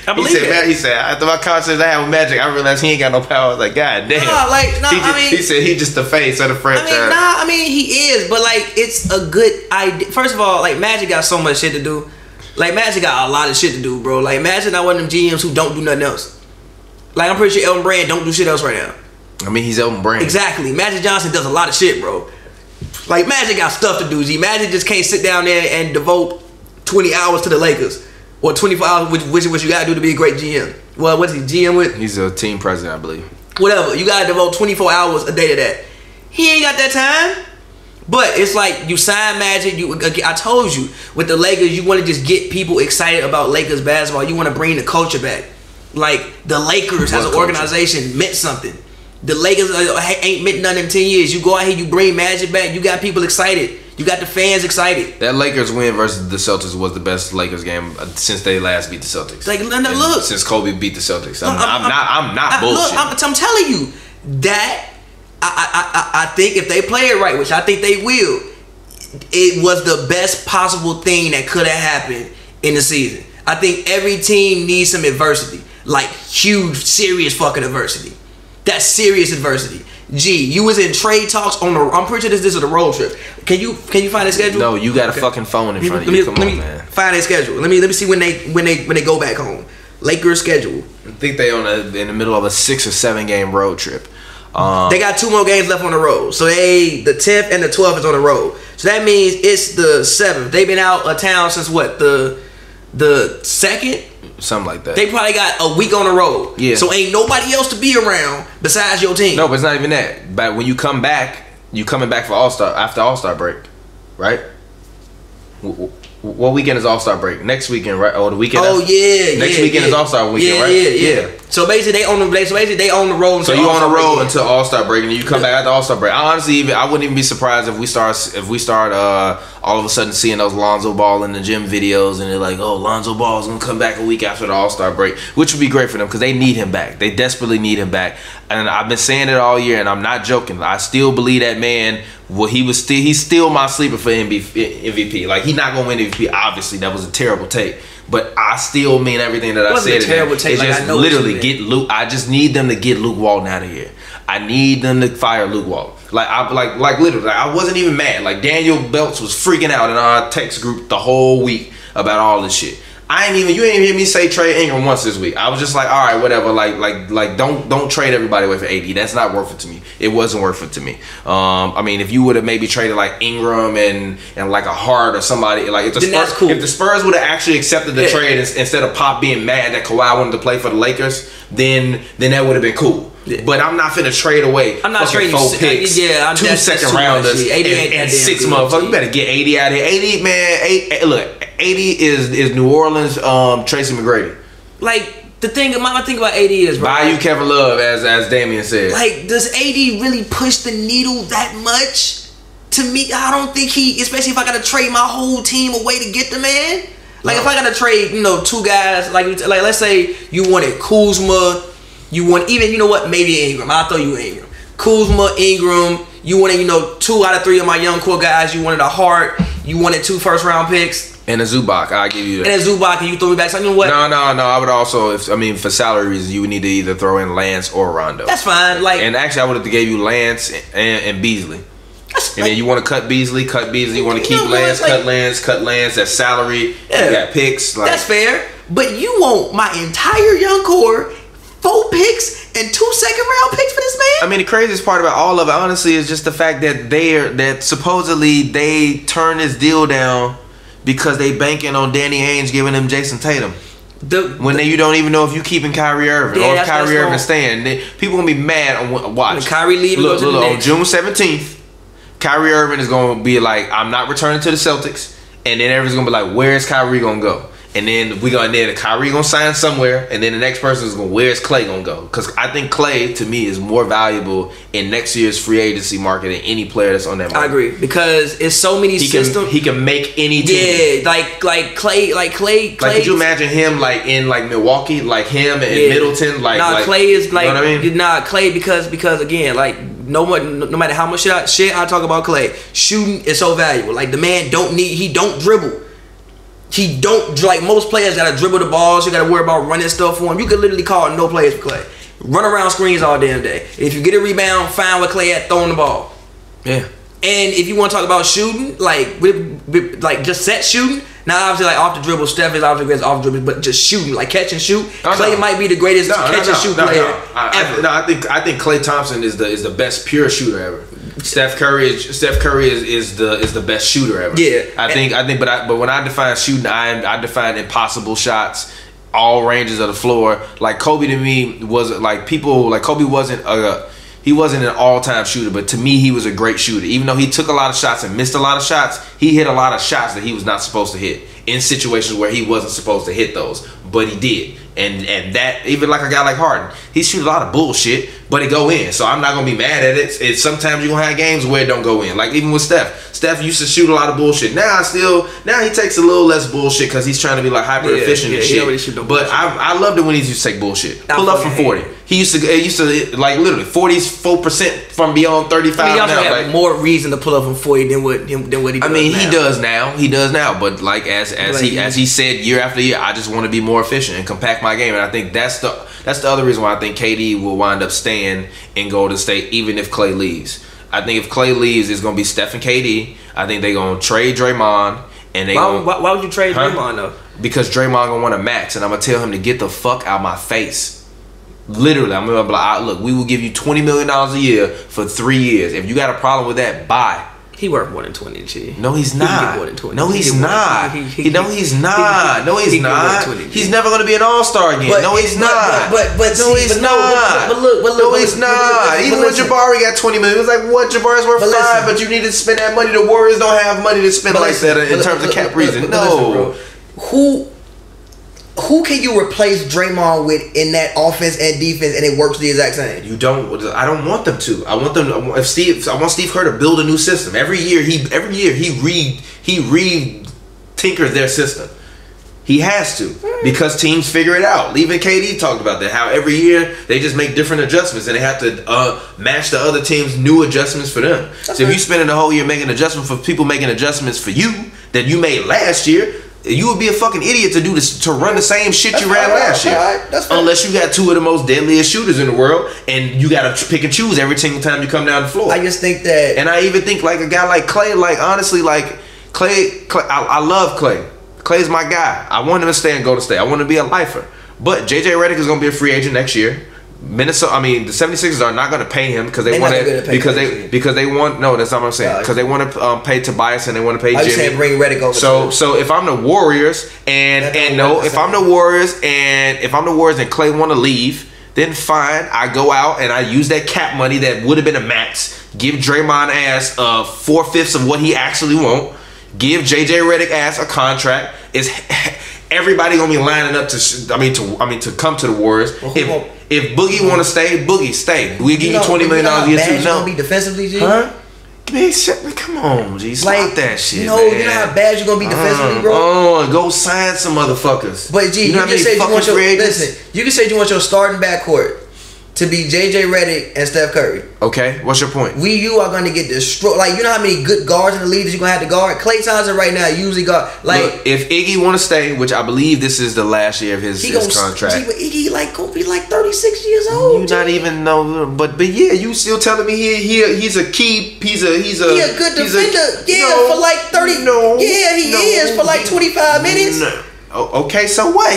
I believe he said after my conversations I had with Magic, I realized he ain't got no power. I was like, God damn. He said he just the face of the franchise. He is, but like, it's a good idea. First of all, like, Magic got so much shit to do. Like, Magic got a lot of shit to do, bro. Like, Magic not one of them GMs who don't do nothing else. Like, I'm pretty sure Elton Brand don't do shit else right now. I mean, he's Elton Brand. Exactly. Magic Johnson does a lot of shit, bro. Like, Magic got stuff to do. Magic just can't sit down there and devote 20 hours to the Lakers. Or 24 hours, which is what you gotta do to be a great GM. Well, what's he GM with? He's a team president, I believe. Whatever. You gotta devote 24 hours a day to that. He ain't got that time. But it's like, you sign Magic. I told you, with the Lakers, you want to just get people excited about Lakers basketball. You want to bring the culture back. Like, the Lakers as an organization meant something. The Lakers ain't meant nothing in 10 years. You go out here, you bring Magic back. You got people excited. You got the fans excited. That Lakers win versus the Celtics was the best Lakers game since they last beat the Celtics. Like, look, since Kobe beat the Celtics, I'm not bullshit. Look, I'm telling you that I think if they play it right, which I think they will, it was the best possible thing that could have happened in the season. I think every team needs some adversity, like huge, serious fucking adversity. That's serious adversity. G, you was in trade talks on the. I'm pretty sure this is a road trip. Can you find a schedule? No, you got a fucking phone in front of you. Come on, man. Find a schedule. Let me see when they go back home. Lakers schedule. I think they in the middle of a 6 or 7 game road trip. They got 2 more games left on the road. So the 10th and the 12th is on the road. So that means it's the 7th. They've been out of town since what, the 2nd? Something like that. They probably got a week on the road. Yeah. So ain't nobody else to be around besides your team. No, but it's not even that. But when you come back, you coming back for after All-Star break, right? What weekend is All-Star break? Next weekend, right? Or the weekend? Oh yeah. Next weekend is All-Star weekend, right? Yeah. So basically, they own the road. So you on the road until All-Star break, and then you come back after All-Star break. I wouldn't even be surprised if we start all of a sudden seeing those Lonzo Ball in the gym videos, and they're like, oh, Lonzo Ball's gonna come back a week after the All-Star break, which would be great for them because they need him back. They desperately need him back, and I've been saying it all year, and I'm not joking. I still believe that man. Well, he's still my sleeper for MVP. Like, he's not gonna win MVP. Obviously, that was a terrible take. But I still mean everything that I said. It wasn't a terrible take. It's just literally get Luke. I just need them to get Luke Walton out of here. I need them to fire Luke Walton. Like literally. I wasn't even mad. Like, Daniel Belts was freaking out in our text group the whole week about all this shit. You ain't even hear me say trade Ingram once this week. I was just like, all right, whatever. Like don't trade everybody away for AD. That's not worth it to me. It wasn't worth it to me. I mean, if you would have maybe traded like Ingram and like a Hart or somebody, like if the Spurs would have actually accepted the trade instead of Pop being mad that Kawhi wanted to play for the Lakers, then that would have been cool. Yeah. But I'm not finna trade away. I'm not trading 4 picks, 2 second rounders, and 6 motherfuckers. You better get 80 out of here. 80, man. Look, 80 is New Orleans Tracy McGrady. Like, the thing about AD is, bro, buy you Kevin Love, as Damian said. Like, does AD really push the needle that much? To me, I don't think especially if I gotta trade my whole team away to get the man. Like, if I gotta trade, 2 guys, like let's say you wanted Kuzma. You want maybe Ingram. I'll throw you Ingram. Kuzma, Ingram. You wanted, 2 out of 3 of my young core guys. You wanted a Hart. You wanted 2 first-round picks. And a Zubac. I'll give you that. And a Zubac, and you throw me back. So, you know what? No. I would also, for salary reasons, you would need to either throw in Lance or Rondo. That's fine. And actually, I would have gave you Lance and Beasley. And then you want to cut Beasley. You want to keep Lance, cut Lance. That's salary. Yeah. You got picks. That's fair. But you want my entire young core, 4 picks and 2 second-round picks for this man? I mean, the craziest part about all of it, honestly, is just the fact that supposedly they turned this deal down because they banking on Danny Ainge giving them Jason Tatum. You don't even know if you keeping Kyrie Irving or if Kyrie Irving staying. People gonna be mad on watch. When Kyrie leaving, look, on June 17th, Kyrie Irving is gonna be like, I'm not returning to the Celtics, and then everyone's gonna be like, where's Kyrie gonna go? and then Kyrie gonna sign somewhere, and then the next person is gonna, where's Klay gonna go? Because I think Klay, to me, is more valuable in next year's free agency market than any player that's on that market. I agree, because it's so many systems. He can make any team. Yeah, like Klay. Like, could you imagine him like in like Milwaukee, like him and Middleton? Klay is like, you know what I mean? Klay because again, like no matter how much shit I talk about Klay, shooting is so valuable. Like the man he don't dribble. He don't, like most players gotta dribble the balls. You gotta worry about running stuff for him. You could literally call no plays for Klay. Run around screens all damn day. And if you get a rebound, find where Klay at throwing the ball. Yeah. And if you want to talk about shooting, like just set shooting. Now obviously like off the dribble, Steph is obviously great off the dribble, but just shooting, like catch and shoot. Klay might be the greatest catch and shoot player ever. I think Klay Thompson is the best pure shooter ever. Steph Curry is the best shooter ever. Yeah. I think but when I define shooting, I define impossible shots, all ranges of the floor. Like Kobe to me wasn't like people like Kobe wasn't he wasn't an all-time shooter, but to me he was a great shooter. Even though he took a lot of shots and missed a lot of shots, he hit a lot of shots that he was not supposed to hit in situations where he wasn't supposed to hit those, but he did. And that, even like a guy like Harden, he shoot a lot of bullshit, but it go in. So I'm not gonna be mad at it. It's sometimes you're gonna have games where it don't go in. Like even with Steph. Steph used to shoot a lot of bullshit. Now he takes a little less bullshit because he's trying to be like hyper efficient and shit. Really but I loved it when he used to take bullshit. Pull up from 40. He used to like literally 44% from beyond 35. I mean, he also had more reason to pull up from 40 than what he does. I mean, now. He does now. But like as he said year after year, I just want to be more efficient and compact my game. And I think that's the other reason why I think KD will wind up staying in Golden State even if Klay leaves. I think if Klay leaves, it's gonna be Steph and KD. I think they're gonna trade Draymond, and why would you trade Draymond though? Because Draymond gonna want a max, and I'm gonna tell him to get the fuck out my face. Literally, I'm gonna be like, look, we will give you $20 million a year for 3 years. If you got a problem with that, bye. He worth more than 20, G. No, he's not. He get more than 20. No, he's not. He's not. No, he's not. He's never gonna be an all-star again. No, he's not. But no, he's not. But look. No, he's not. Even when Jabari got 20 million, it was like, what? Jabari's worth 5, but you need to spend that money. The Warriors don't have money to spend like that in terms of cap reason. No. Who can you replace Draymond with in that offense and defense, and it works the exact same? You don't. I don't want them to. I want them. I want Steve Kerr to build a new system every year. He tinkers their system. He has to because teams figure it out. Even KD talked about that. How every year they just make different adjustments and they have to match the other team's new adjustments for them. So if you spending the whole year making adjustments for people making adjustments for you that you made last year, you would be a fucking idiot to do this, to run the same shit you ran last year. Unless you got two of the most deadliest shooters in the world, and you got to pick and choose every single time you come down the floor. I just think that, and I even think like a guy like Klay, like honestly, like Klay, I love Klay. Klay's my guy. I want him to stay and go to stay. I want to be a lifer. But JJ Redick is going to be a free agent next year. The 76ers are not going to pay him because they want to because they want that's not what I'm saying, because they want to pay Tobias and they want to pay Jimmy. Saying bring Redick over. So if I'm the Warriors if I'm the Warriors and Klay want to leave, then fine, I go out and I use that cap money that would have been a max, give Draymond ass 4/5 of what he actually want, give JJ Redick ass a contract. Is everybody gonna be lining up to come to the Warriors? If Boogie want to stay, Boogie stay. We give you $20 million a year too. No, be defensively, G. Huh? Come on, G. Stop that shit. No, man. You know how bad you gonna be defensively, bro. Go sign some motherfuckers. But G, you can say you want you can say you want your starting backcourt to be JJ Redick and Steph Curry. Okay, what's your point? You are going to get destroyed. Like, you know how many good guards in the league that you're going to have to guard? Klay Thompson right now usually guard. Like, look, if Iggy want to stay, which I believe this is the last year of his contract. But Iggy going to be like 36 years old. You not even know, but yeah, you still telling me he's a key. He's a good defender. For like 30. For like 25 minutes. No. Okay, so what?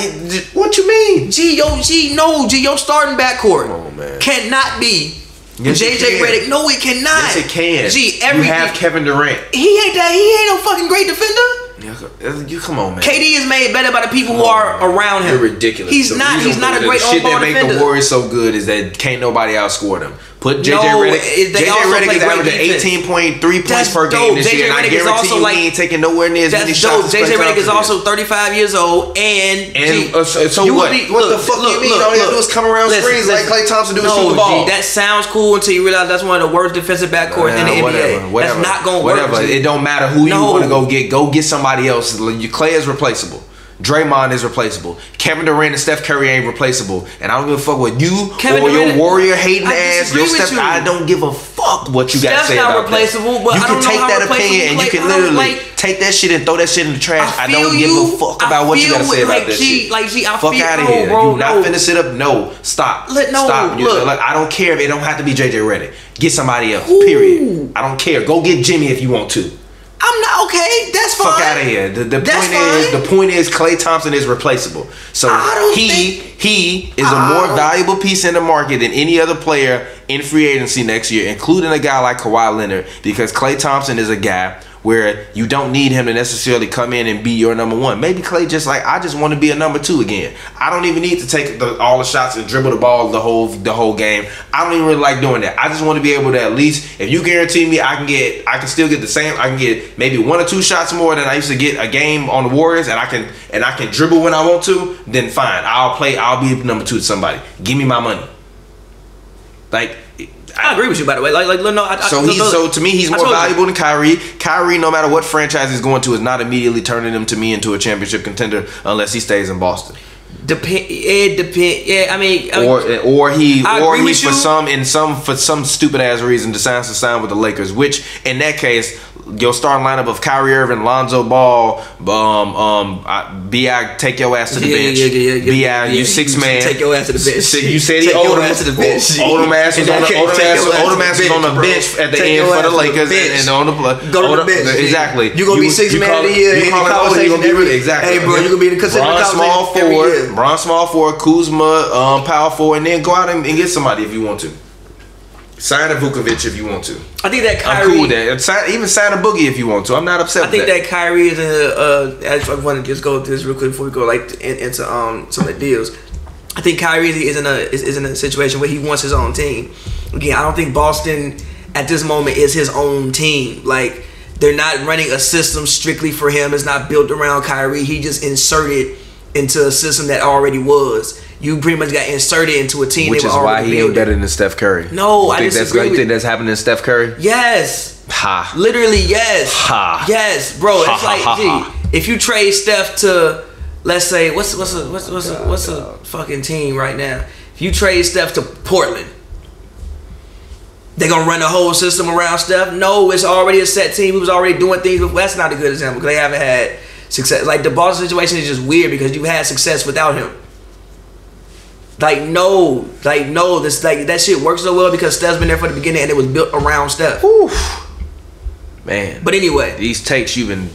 What you mean? Your starting backcourt cannot be JJ Redick. No, it cannot. Yes, it can. You have Kevin Durant. He ain't no fucking great defender. You come on, man. KD is made better by the people who are around him. You're ridiculous. He's not a great on-ball defender. The shit that make the Warriors so good is that can't nobody outscore them. Put JJ Redick. JJ Redick is averaging 18.3 points per game this year, and I guarantee you he ain't taking nowhere near as many shots. JJ Redick is also 35 years old, so what? What the fuck you mean? All you gotta do is come around screens like Klay Thompson do and shoot the ball. That sounds cool until you realize that's one of the worst defensive backcourts in the NBA. That's not gonna work. It don't matter who you want to go get. Go get somebody else. Klay is replaceable. Draymond is replaceable. Kevin Durant and Steph Curry ain't replaceable. And I don't give a fuck what you or your Warrior hating ass. I don't give a fuck what you got to say about that. But you can take that opinion and you can literally take that shit and throw that shit in the trash. I don't give a fuck about what you got to say about that shit. Fuck out of here. You not finna sit up? No. Stop. Stop. I don't care if it don't have to be JJ Redick. Get somebody else. Period. I don't care. Go get Jimmy if you want to. I'm not okay. That's fine. Fuck out of here. The point is Klay Thompson is replaceable. So he is a more valuable piece in the market than any other player in free agency next year, including a guy like Kawhi Leonard, because Klay Thompson is a guy where you don't need him to necessarily come in and be your number one. Maybe Klay just like, I just want to be a number two again. I don't even need to take all the shots and dribble the ball the whole game. I don't even really like doing that. I just want to be able to at least, if you guarantee me I can still get the same, I can get maybe 1 or 2 shots more than I used to get a game on the Warriors, and I can dribble when I want to, then fine. I'll be number two to somebody. Give me my money. Like, I agree with you, by the way. So to me, he's more valuable than Kyrie. Kyrie, no matter what franchise he's going to, is not immediately turning him to me into a championship contender unless he stays in Boston. It depends. Yeah, I mean, or he for some stupid ass reason decides to sign with the Lakers, which in that case, your starting lineup of Kyrie Irving, Lonzo Ball, B.I. take your ass to the bench. B.I. you 6 man. Take your ass to the bench. You said he Odom ass to the bench. Odom ass was on the bench at the end for the Lakers and on the go to the bench. Exactly. You gonna be 6 man of the year. Exactly. Hey, bro, you gonna be in the conversation. Bron small forward, Kuzma, power forward, and then go out and get somebody if you want to. Sign a Vukovic if you want to. I think that Kyrie. I'm cool with that. Even sign a Boogie if you want to. I'm not upset with that. I think that Kyrie is I want to just go through this real quick before we go into some of the deals. I think Kyrie is in a situation where he wants his own team. Again, I don't think Boston at this moment is his own team. Like, they're not running a system strictly for him. It's not built around Kyrie. He just inserted into a system that already was. You pretty much got inserted into a team, which is why he ain't better than Steph Curry. No, I disagree. You think that's happening to Steph Curry? Yes. Ha. Literally, yes. Ha. Yes, bro. It's like, if you trade Steph to, let's say, what's a fucking team right now? If you trade Steph to Portland, they gonna run the whole system around Steph? No, it's already a set team. He was already doing things. But that's not a good example because they haven't had success. Like, the Boston situation is just weird because you had success without him. That shit works so well because Steph's been there for the beginning and it was built around Steph. Oof. Man. But anyway, these takes you've been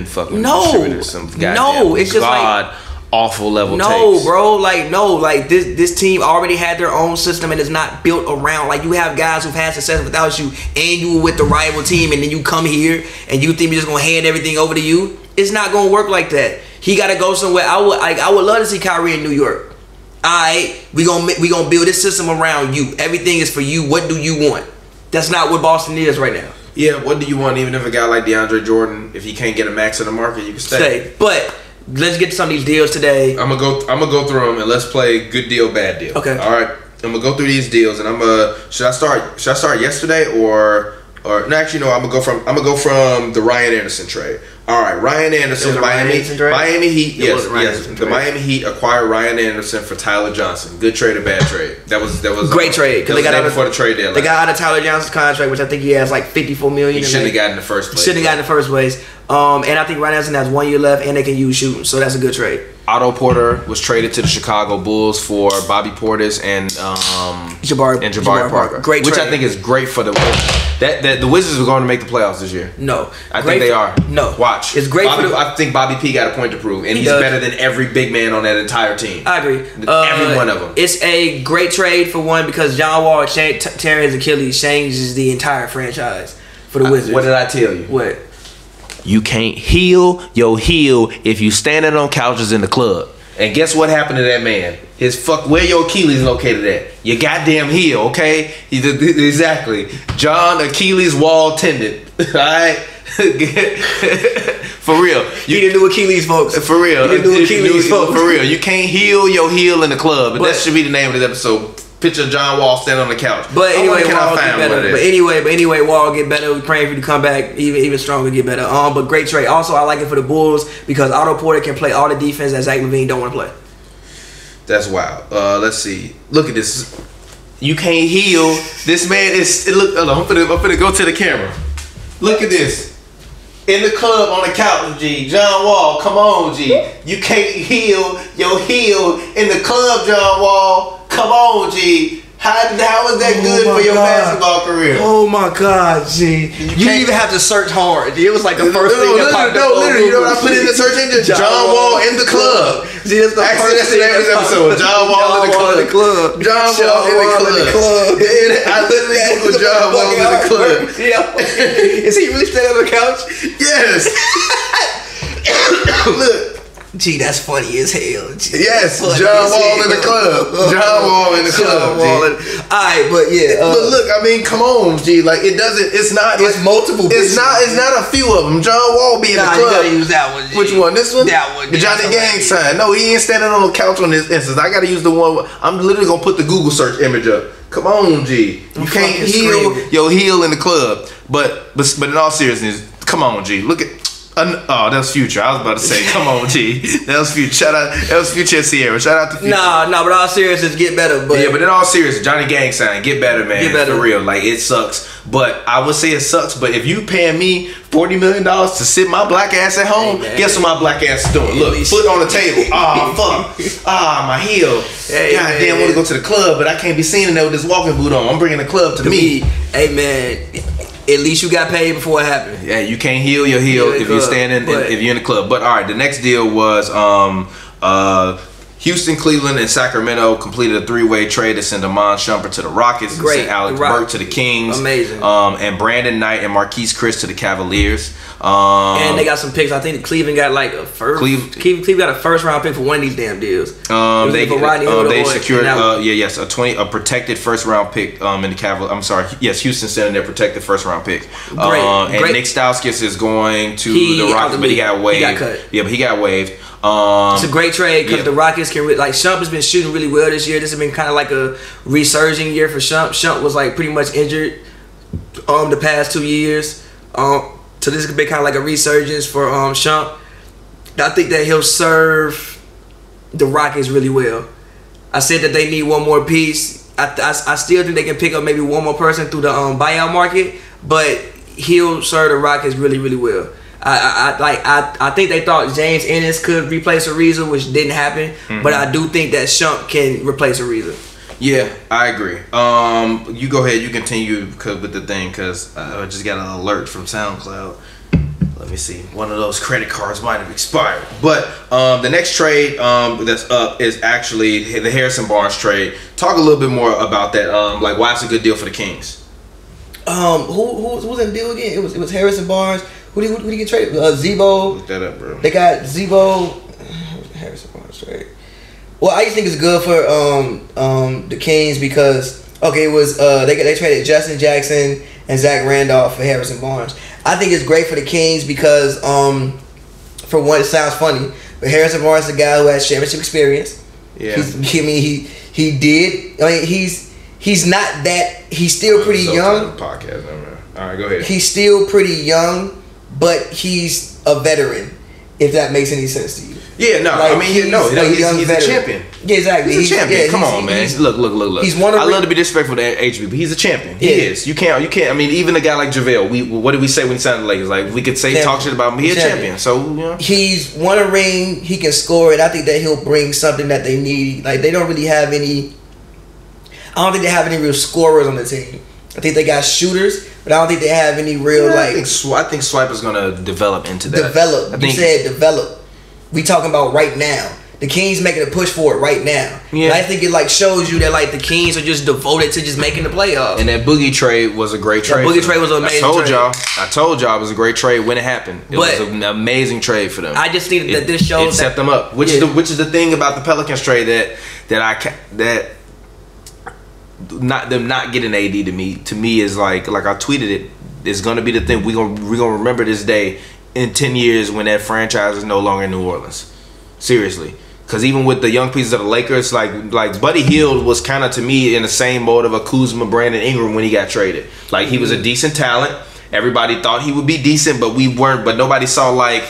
fucking distributing some goddamn it's just god awful level takes. Like this team already had their own system and it's not built around. Like, you have guys who've had success without you and you were with the rival team and then you come here and you think we're just gonna hand everything over to you. It's not gonna work like that. He gotta go somewhere. I would love to see Kyrie in New York. Alright, we gonna build this system around you. Everything is for you. What do you want? That's not what Boston is right now. Yeah, what do you want? Even if a guy like DeAndre Jordan, if he can't get a max in the market, you can stay. But let's get to some of these deals today. I'm gonna go through them and let's play good deal, bad deal. Okay. All right. I'm gonna go through these deals and should I start yesterday or no? Actually, no. I'm gonna go from the Ryan Anderson trade. All right, Ryan Anderson, Miami Heat. Yes. The Miami Heat acquired Ryan Anderson for Tyler Johnson. Good trade or bad trade? That was great trade because they got out before the trade deadline. They got out of Tyler Johnson's contract, which I think he has like $54 million. He shouldn't have gotten in the first place. And I think Ryan Anderson has 1 year left, and they can use shooting, so that's a good trade. Otto Porter was traded to the Chicago Bulls for Bobby Portis and Jabari Parker. Great trade. Which I think is great for the Wizards. That the Wizards are going to make the playoffs this year. No. I think they are. No. Watch. It's great I think Bobby P got a point to prove, and he's better than every big man on that entire team. I agree. Every one of them. It's a great trade for one because John Wall tearing his Achilles changes the entire franchise for the Wizards. What did I tell you? What? You can't heal your heel if you standing on couches in the club. And guess what happened to that man? Where your Achilles located at? Your goddamn heel, okay? Exactly. John Achilles wall tendon. Alright? For real. He didn't do Achilles, folks. For real. He didn't do Achilles, folks. For real. You can't heal your heel in the club. That should be the name of this episode. Picture John Wall standing on the couch. But anyway, Wall get better. But anyway, Wall get better. We're praying for you to come back even stronger, get better. But great trade. Also, I like it for the Bulls because Otto Porter can play all the defense that Zach LaVine don't want to play. That's wild. Let's see. Look at this. You can't heal. This man is. Look. I'm finna go to the camera. Look at this. In the club on the couch, G. John Wall, come on, G. You can't heal your heel in the club, John Wall. Come on, G. How was that good for your basketball career? Oh my God, G. You didn't even have to search hard. It was like the first thing that popped up. Literally, you know what I put in the search engine? John Wall in the club. G, that's the first thing every episode. John Wall in the club. John Wall in the club. I literally Googled John Wall in the club. Is he really standing on the couch? Yes. Look. Gee, that's funny as hell. Gee, yes, John Wall in the club. John Wall in the club. Alright, but yeah. But look, I mean, come on, G. Like it doesn't. It's not. It's multiple. It's not a few of them. John Wall be in the club. You gotta use that one. G. Which one? This one? That one. The Johnny Gang sign. No, he ain't standing on the couch on this instance. I gotta use the one. I'm literally gonna put the Google search image up. Come on, G. You can't heal your heel in the club. But in all seriousness, come on, G. Look at. Oh, that was Future. I was about to say, come on, G. That was Future. Shout out. That was Future and Sierra. Shout out to Future. Nah, but all seriousness, get better. But yeah, but in all seriousness, Johnny Gang sign, get better, man. Get better. For real. Like, it sucks. But I would say it sucks. But if you paying me $40 million to sit my black ass at home, guess what my black ass is doing? Look, foot on the table. Fuck. My heel. God damn, I want to go to the club, but I can't be seen in there with this walking boot on. I'm bringing the club to me. Hey, man. At least you got paid before it happened. Yeah, you can't heal your heel if you're standing, if you're in the club. But all right, the next deal was Houston, Cleveland, and Sacramento completed a three-way trade to send Amon Shumpert to the Rockets, and sent Alex Burke to the Kings, amazing, and Brandon Knight and Marquise Chris to the Cavaliers. And they got some picks. I think Cleveland got like a first. Cleveland got a first-round pick for one of these damn deals. They secured a protected first-round pick in the Cavaliers. I'm sorry, yes, Houston sent in their protected first-round pick. Great. Nick Stauskas is going to the Rockets, but he got waived. He got cut. Yeah, but he got waived. It's a great trade because the Rockets can Shump has been shooting really well this year. This has been kind of like a resurging year for Shump. Shump was like pretty much injured the past 2 years. So this could be kind of like a resurgence for Shump. I think that he'll serve the Rockets really well. I said that they need one more piece. I still think they can pick up maybe one more person through the buyout market, but he'll serve the Rockets really, really well. I think they thought James Ennis could replace Ariza, which didn't happen. But I do think that Shump can replace Ariza. Yeah, I agree. You go ahead. You continue with the thing because I just got an alert from SoundCloud. Let me see. One of those credit cards might have expired. But the next trade that's up is actually the Harrison Barnes trade. Talk a little bit more about that. Like why it's a good deal for the Kings. Who's in the deal again? It was Harrison Barnes. Who did he get traded? Zebo. Look that up, bro. They got Zebo. Harrison Barnes trade. Well, I just think it's good for the Kings because it was they traded Justin Jackson and Zach Randolph for Harrison Barnes. I think it's great for the Kings because for one, it sounds funny, but Harrison Barnes is a guy who has championship experience. Yeah, he did. I mean, he's not that. He's still pretty young. Podcast, all right, go ahead. He's still pretty young, but he's a veteran. If that makes any sense to you. Yeah, no, I mean, he's a champion. Yeah, exactly. He's a champion. Come on, man. Look. He's one of I love to be disrespectful to HB, but he's a champion. He is. You can't. I mean, even a guy like JaVale. What did we say when he signed the Lakers? Like we could say talk shit about him. He's a champion. So he's won a ring. He can score, and I think that he'll bring something that they need. Like they don't really have any. I don't think they have any real scorers on the team. I think they got shooters, but I don't think they have any real I think Swiper's gonna develop into that. Develop. You said develop. We talking about right now. The Kings making a push for it right now. Yeah. And I think it like shows you that like the Kings are just devoted to just making the playoffs. And that Boogie trade was a great trade. That Boogie trade was an amazing trade. I told y'all it was a great trade when it happened. It was an amazing trade for them. I just think that this shows it set them up. Which is the thing about the Pelicans trade that not getting AD to me is like I tweeted it. It's gonna be the thing we're gonna remember this day in 10 years when that franchise is no longer in New Orleans. Seriously. Because even with the young pieces of the Lakers, like Buddy Hield was kind of, to me, in the same mode of a Kuzma, Brandon Ingram when he got traded. Like, he was a decent talent. Everybody thought he would be decent, but we weren't. But nobody saw like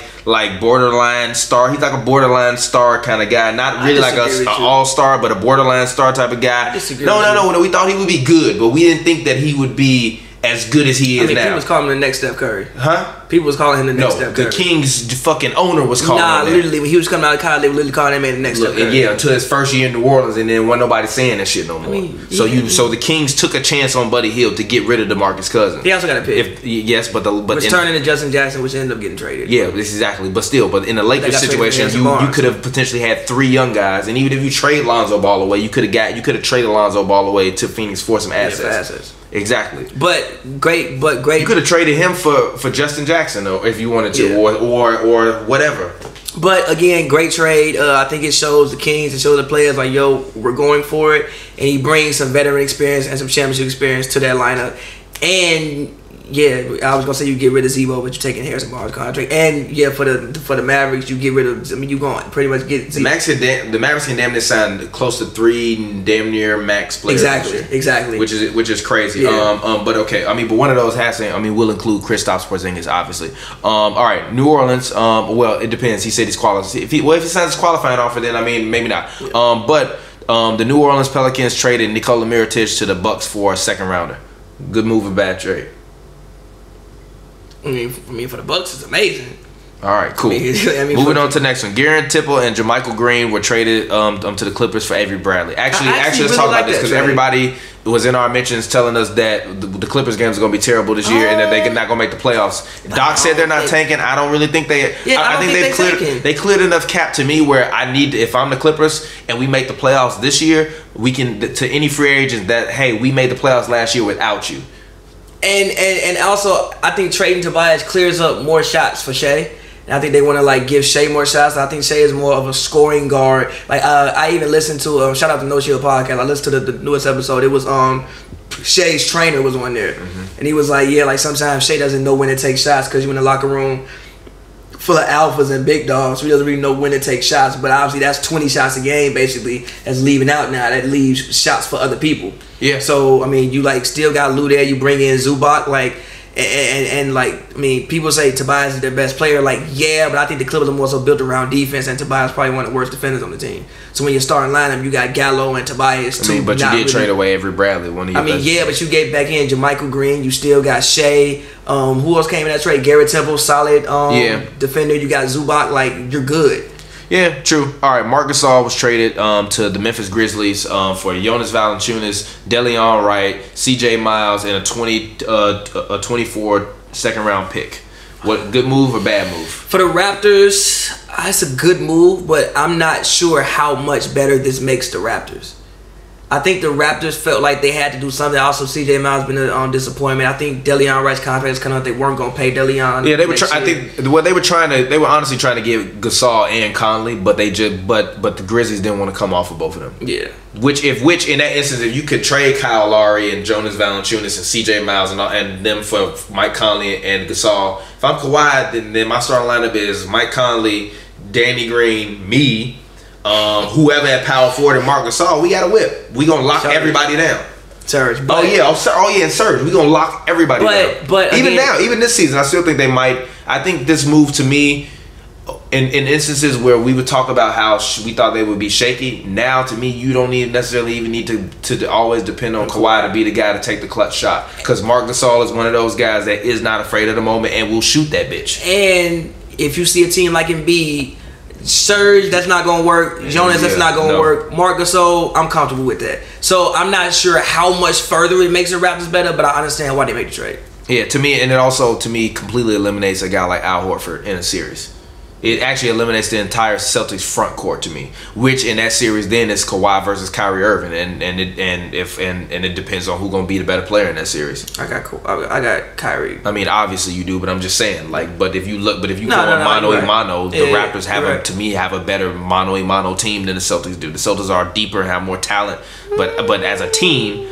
borderline star. He's like a borderline star kind of guy. Not really like an all-star, but a borderline star type of guy. No. We thought he would be good, but we didn't think that he would be as good as he is now. People was calling him the next Steph Curry. Huh? People was calling him the next Steph Curry. The Kings fucking owner was calling him that. Literally, when he was coming out of college, they were literally calling him the next Steph Curry. Yeah, until his first year in New Orleans, and then wasn't nobody saying that shit no more. So the Kings took a chance on Buddy Hield to get rid of DeMarcus Cousins. He also got a pick. Which turned into Justin Jackson, which ended up getting traded. Yeah, exactly. But in the Lakers situation, you could have potentially had 3 young guys, and even if you trade Lonzo Ball away, you could have traded Lonzo Ball away to Phoenix for some assets. Exactly. But great. You could have traded him for Justin Jackson though, if you wanted to, or whatever. But again, great trade. I think it shows the Kings, it shows the players like, yo, we're going for it, and he brings some veteran experience and some championship experience to that lineup. And yeah, I was gonna say you get rid of Zebo, but you're taking Harrison Barnes' contract. And yeah, for the Mavericks, you get rid of. I mean, you going pretty much get the Mavericks can damn near sign close to 3 damn near max players. Exactly. Which is crazy. Yeah. But okay. I mean, but one of those has to. I mean, we'll include Kristaps Porzingis, obviously. All right, New Orleans. Well, it depends. He said he's qualified. If he signs his qualifying offer, then I mean, maybe not. Yeah. But the New Orleans Pelicans traded Nikola Mirotic to the Bucks for a second rounder. Good move or bad trade? I mean, for the Bucks, it's amazing. All right, cool. Moving on to the next one. Garrett Temple and JaMychal Green were traded to the Clippers for Avery Bradley. Actually, let's talk about this because everybody was in our mentions telling us that the Clippers games are going to be terrible this year and that they're not going to make the playoffs. Doc said they're not tanking. I don't really think they. I think they cleared enough cap to me where I need to, if I'm the Clippers and we make the playoffs this year, we can to any free agent that, hey, we made the playoffs last year without you. And also, I think trading Tobias clears up more shots for Shea. And I think they want to like give Shea more shots. I think Shea is more of a scoring guard. Like I even listened to shout out to No Shield podcast. I listened to the newest episode. It was Shea's trainer was on there, and he was like, yeah, like sometimes Shea doesn't know when to take shots because you're in the locker room full of alphas and big dogs, so he doesn't really know when to take shots. But obviously, that's 20 shots a game basically that's leaving out now. That leaves shots for other people. Yeah. So I mean, you like still got Lou there. You bring in Zubac, like. And like, I mean, people say Tobias is their best player. Like, yeah, but I think the Clippers are more so built around defense, and Tobias is probably one of the worst defenders on the team. So when you're starting lineup, you got Gallo and Tobias too. But you did trade away Avery Bradley. But you gave back in JaMychal Green. You still got Shea. Who else came in that trade? Garrett Temple, solid defender. You got Zubac. Like, you're good. Yeah, true. All right, Marc Gasol was traded to the Memphis Grizzlies for Jonas Valanciunas, Deleon Wright, C.J. Miles, and a 24 second round pick. What, good move or bad move? For the Raptors, it's a good move, but I'm not sure how much better this makes the Raptors. I think the Raptors felt like they had to do something. Also, C.J. Miles been a disappointment. I think Deleon Wright's contract is coming out. They weren't going to pay Deleon. Yeah, they were. I think what they were honestly trying to give Gasol and Conley, but the Grizzlies didn't want to come off of both of them. Yeah. Which in that instance, if you could trade Kyle Lowry and Jonas Valanciunas and C.J. Miles and them for Mike Conley and Gasol, if I'm Kawhi, then my starting lineup is Mike Conley, Danny Green, me. Whoever at power forward and Marc Gasol, we got a whip. We gonna lock everybody down. Serge. And Serge. We gonna lock everybody down. But even this season, I still think they might. I think this move to me, in instances where we would talk about how we thought they would be shaky. Now to me, you don't necessarily even need to always depend on Kawhi to be the guy to take the clutch shot, because Marc Gasol is one of those guys that is not afraid of the moment and will shoot that bitch. And if you see a team like Embiid, Serge, that's not going to work. Jonas, that's not going to work. Marc Gasol, I'm comfortable with that. So I'm not sure how much further it makes the Raptors better, but I understand why they made the trade. Yeah, to me, and it also, completely eliminates a guy like Al Horford in a series. It actually eliminates the entire Celtics front court to me. Which in that series then is Kawhi versus Kyrie Irving, and it depends on who's gonna be the better player in that series. I got Kyrie. I mean, obviously you do, but I'm just saying, like, but if you go mano a mano, the Raptors to me have a better mano a mano team than the Celtics do. The Celtics are deeper and have more talent, but as a team,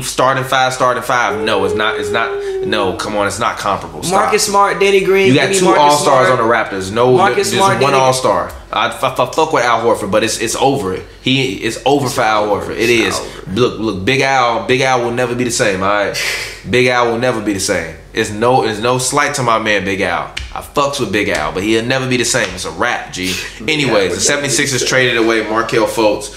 starting five, no, it's not. No, come on, it's not comparable. Stop. Marcus Smart, Danny Green. You got two All-Stars on the Raptors. No, there's one All-Star. I fuck with Al Horford, but it's over. It's over for Al Horford. It is. Look, Big Al will never be the same. All right, Big Al will never be the same. There's no slight to my man Big Al. I fucks with Big Al, but he'll never be the same. It's a wrap, G. Anyways, the 76ers traded away Markelle Fultz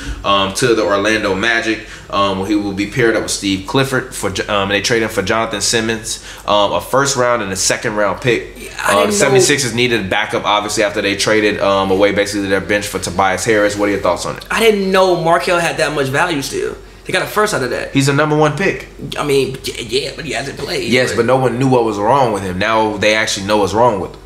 to the Orlando Magic. He will be paired up with Steve Clifford and they traded him for Jonathan Simmons, a first round and a second round pick. The 76ers needed a backup, obviously, after they traded away basically their bench for Tobias Harris. What are your thoughts on it? I didn't know Markelle had that much value still. They got a first out of that. He's a number one pick. I mean, yeah, but he hasn't played. Yes, but no one knew what was wrong with him. Now they actually know what's wrong with him.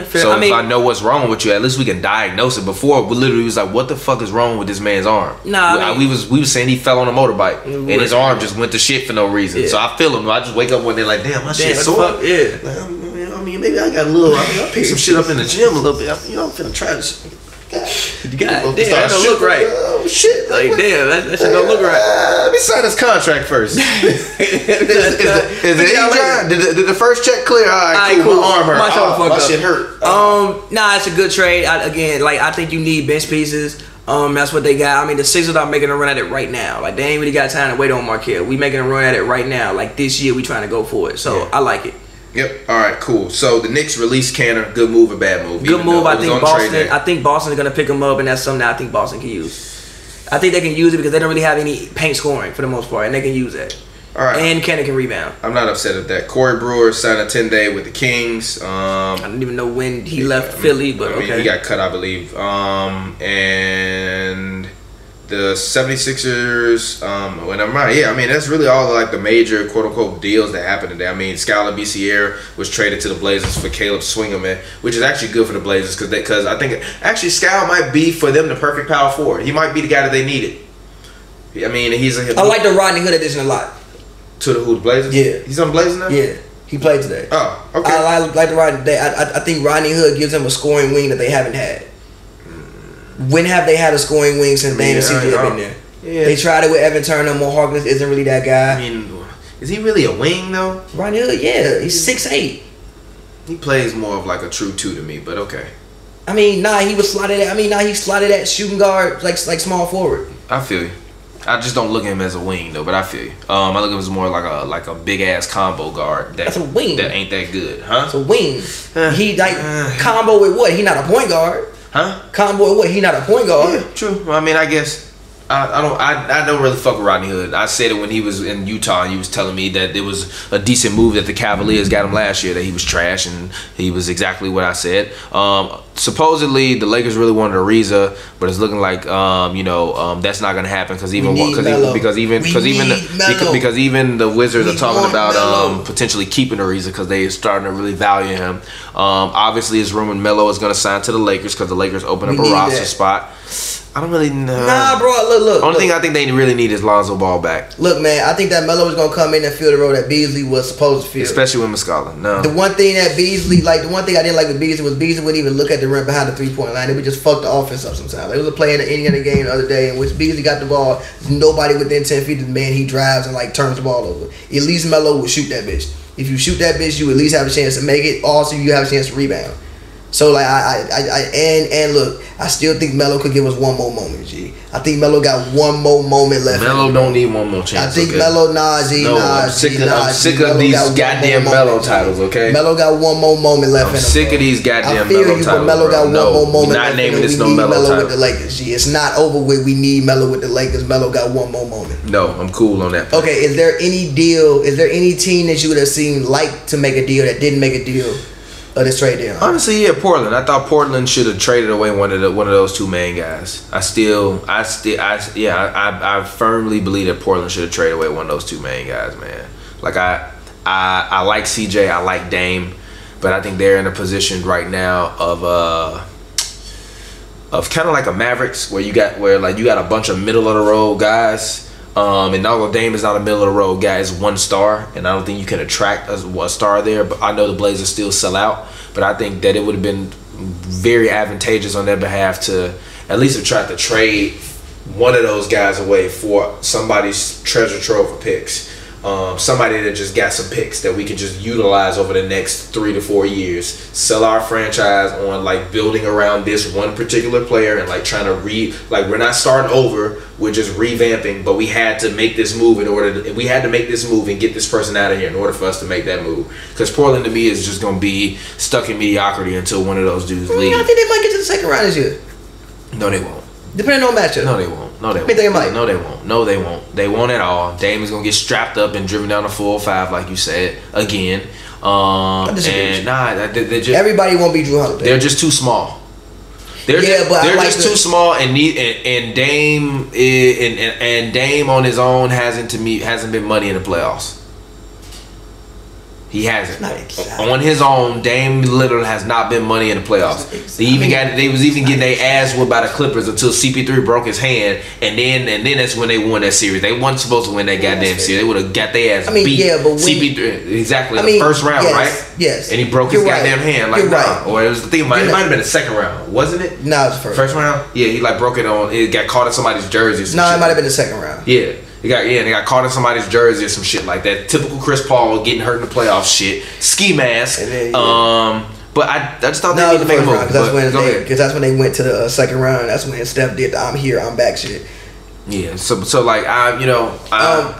So if I know what's wrong with you, at least we can diagnose it. Before, we literally was like, what the fuck is wrong with this man's arm? Nah, we was saying he fell on a motorbike and his arm just went to shit for no reason. Yeah. So I feel him. I just wake up one day like, damn, my shit's sore. Yeah. Like, I mean, maybe I got a little. I picked some shit up in the gym a little bit. I'm finna try this. God damn, that don't look right. Oh shit! Like damn, that shit don't look right. Let me sign this contract first. Is it did the first check clear? All right, cool. My arm hurt. My shit hurt. Nah, it's a good trade. I think you need bench pieces. That's what they got. I mean, the Sixers are making a run at it right now. Like, they ain't really got time to wait on Markelle. We making a run at it right now. Like, this year, we trying to go for it. So, I like it. Yep. All right. Cool. So the Knicks released Canner. Good move or bad move? Good move. I think Boston's gonna pick him up, and that's something that I think Boston can use. I think they can use it because they don't really have any paint scoring for the most part, and they can use that. All right. And Canner can rebound. I'm not upset at that. Corey Brewer signed a 10-day with the Kings. I don't even know when he left Philly, but okay. He got cut, I believe. And the 76ers, that's really all like the major quote-unquote deals that happened today. I mean, Skylar Bicier was traded to the Blazers for Caleb Swingerman, which is actually good for the Blazers because I think actually Skylar might be for them the perfect power forward. He might be the guy that they needed. I mean, I like the Rodney Hood addition a lot. To the Blazers? Yeah. He's on the Blazers now? Yeah. He played today. Oh, okay. I like the Rodney today. I think Rodney Hood gives them a scoring wing that they haven't had. When have they had a scoring wing since Dame and CJ have been there? Yeah. They tried it with Evan Turner. Mo Harkless isn't really that guy. I mean, is he really a wing though? Rodney Hood, yeah. He's 6'8". He plays more of like a true 2 to me, but okay. I mean, he slotted at shooting guard, like small forward. I feel you. I just don't look at him as a wing though, but I feel you. I look at him as more like a big ass combo guard. That's a wing. That ain't that good, huh? It's a wing. He combo with what? He not a point guard. Huh? Combo with what? He not a point guard. Yeah, true. I mean, I guess I don't really fuck with Rodney Hood. I said it when he was in Utah and he was telling me that it was a decent move that the Cavaliers got him last year, that he was trash, and he was exactly what I said. Supposedly the Lakers really wanted Ariza, but it's looking like that's not gonna happen because even the Wizards are talking about potentially keeping Ariza because they are starting to really value him. Obviously it's rumored Melo is gonna sign to the Lakers because the Lakers open up a roster spot. I don't really know. Nah, bro. Look. Only thing I think they really need is Lonzo Ball back. Look, man. I think that Melo was gonna come in and fill the role that Beasley was supposed to fill. Especially with Muscala. No. The one thing I didn't like with Beasley was Beasley wouldn't even look at the rim behind the 3-point line. They would just fuck the offense up sometimes. There was a play in the Indiana game the other day in which Beasley got the ball. Nobody within 10 feet of the man. He drives and turns the ball over. At least Melo would shoot that bitch. If you shoot that bitch, you at least have a chance to make it. Also, you have a chance to rebound. So look, I still think Melo could give us one more moment, G. I think Melo got one more moment left. Melo don't need one more chance. I think Melo, I'm sick of these goddamn Melo titles, okay? Melo got one more moment left in him. I'm sick of these goddamn Melo titles. But Melo got one more moment left. We're not naming this no Melo title with the Lakers, G. It's not over with. We need Melo with the Lakers. Melo got one more moment. No, I'm cool on that. Okay, is there any team that you would have seen like to make a deal that didn't make a deal? This trade deal. Honestly, yeah, Portland. I thought Portland should have traded away one of those two main guys. I firmly believe that Portland should have traded away one of those two main guys, man. Like I like CJ, I like Dame. but I think they're in a position right now of kind of like a Mavericks, where you got a bunch of middle of the road guys. And although Dame is not a middle of the road guy, it's one star, and I don't think you can attract a star there. But I know the Blazers still sell out, but I think that it would have been very advantageous on their behalf to at least have tried to trade one of those guys away for somebody's treasure trove of picks. Somebody that just got some picks that we could just utilize over the next 3 to 4 years. Sell our franchise on like building around this one particular player and like trying to we're not starting over, we're just revamping, but we had to make this move and get this person out of here in order for us to make that move. Because Portland to me is just gonna be stuck in mediocrity until one of those dudes leave. I think they might get to the second round this year. No, they won't. Depending on matchup. No, they won't. No, they won't. I think they might. No, they won't. No, they won't. They won't at all. Dame is gonna get strapped up and driven down the 405, like you said again. And they're just, everybody won't be Drew Holiday. They're just too small. They're just too small, and Dame and Dame on his own hasn't been money in the playoffs. He hasn't. Exactly. On his own, Dame literally has not been money in the playoffs. They was even getting their ass whipped by the Clippers until CP3 broke his hand, and then that's when they won that series. They weren't supposed to win that goddamn series. They would have got their ass beat. Yeah, but CP3 exactly the first round, right? Yes. And he broke his goddamn hand. Like, right. Or it was the thing. It might have been the second round, wasn't it? No, it was the first round. Yeah, he like broke it on. It got caught in somebody's jersey. It might have been the second round. Yeah. They got caught in somebody's jersey or some shit like that. Typical Chris Paul getting hurt in the playoffs shit. Ski mask. But I just thought they needed to make a move. Because that's when they went to the second round. That's when Steph did the I'm here, I'm back shit. Yeah, so like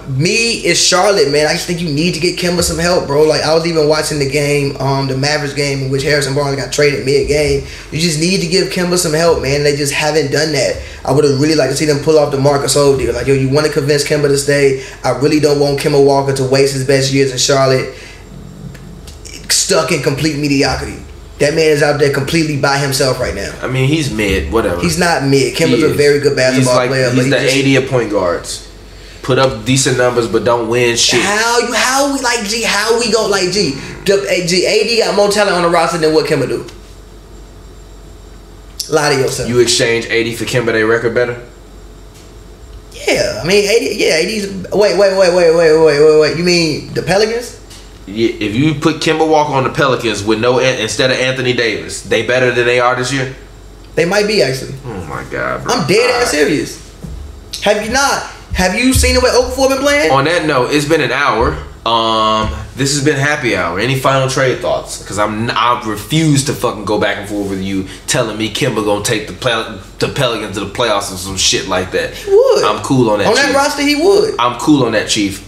me is Charlotte, man. I just think you need to get Kemba some help, bro. Like I was even watching the game, the Mavericks game in which Harrison Barnes got traded mid game. You just need to give Kemba some help, man. They just haven't done that. I would have really liked to see them pull off the Marcus Gasol deal. Like, yo, you want to convince Kemba to stay. I really don't want Kemba Walker to waste his best years in Charlotte stuck in complete mediocrity. That man is out there completely by himself right now. I mean, he's mid, whatever. He's not mid. Kemba's a very good basketball player. He's the 80 of point guards. Put up decent numbers, but don't win shit. How we like G? How we go like G? AD got more talent on the roster than what Kemba do. Lie to yourself. You exchange 80 for Kemba, they record better? Yeah, I mean 80. Yeah, 80's. Wait. You mean the Pelicans? Yeah, if you put Kemba Walker on the Pelicans with instead of Anthony Davis, they better than they are this year? They might be, actually. Oh my God, bro. I'm dead ass serious. Have you not? Have you seen the way Okafor been playing? On that note, it's been an hour. This has been happy hour. Any final trade thoughts? Because I refuse to fucking go back and forth with you telling me Kemba gonna take the Pelicans to the playoffs or some shit like that. He would. I'm cool on that. On that roster, he would. I'm cool on that, Chief.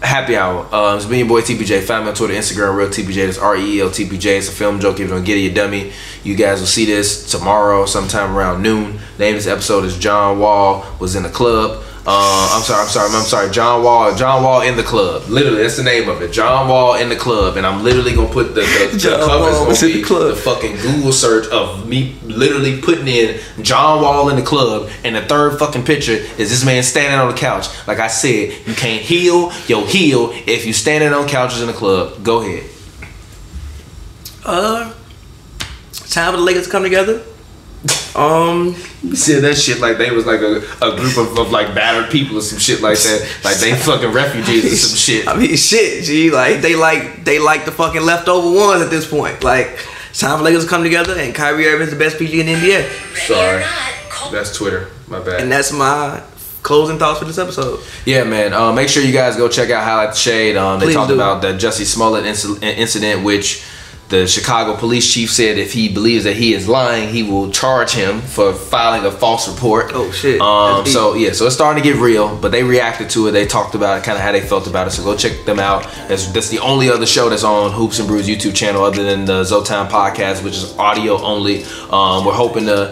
Happy hour. It's been your boy TPJ. Find me on Twitter, Instagram, real TPJ. That's REL TPJ. It's a film joke. If you don't get it, you dummy. You guys will see this tomorrow, sometime around noon. Name of this episode is John Wall was in the club. I'm sorry. John Wall in the club. Literally, that's the name of it. John Wall in the club, and I'm literally gonna put the covers gonna be the fucking Google search of me literally putting in John Wall in the club, and the third fucking picture is this man standing on the couch. Like I said, you can't heal your heel if you standing on couches in the club. Go ahead. Time for the Lakers to come together. You said that shit like they was like a group of like battered people or some shit like that. Like they fucking refugees or some shit. I mean, shit, G. Like they like the fucking leftover ones at this point. Like it's time for Lakers to come together, and Kyrie Irving's the best PG in the NBA. Sorry, that's Twitter. My bad. And that's my closing thoughts for this episode. Yeah, man. Make sure you guys go check out Highlight the Shade. They talked about the Jussie Smollett incident, which the Chicago police chief said if he believes that he is lying, he will charge him for filing a false report. Oh shit. So it's starting to get real, but they reacted to it. They talked about it, kind of how they felt about it. So go check them out. That's the only other show that's on Hoops and Brews YouTube channel other than the Zotown podcast, which is audio only. We're hoping to,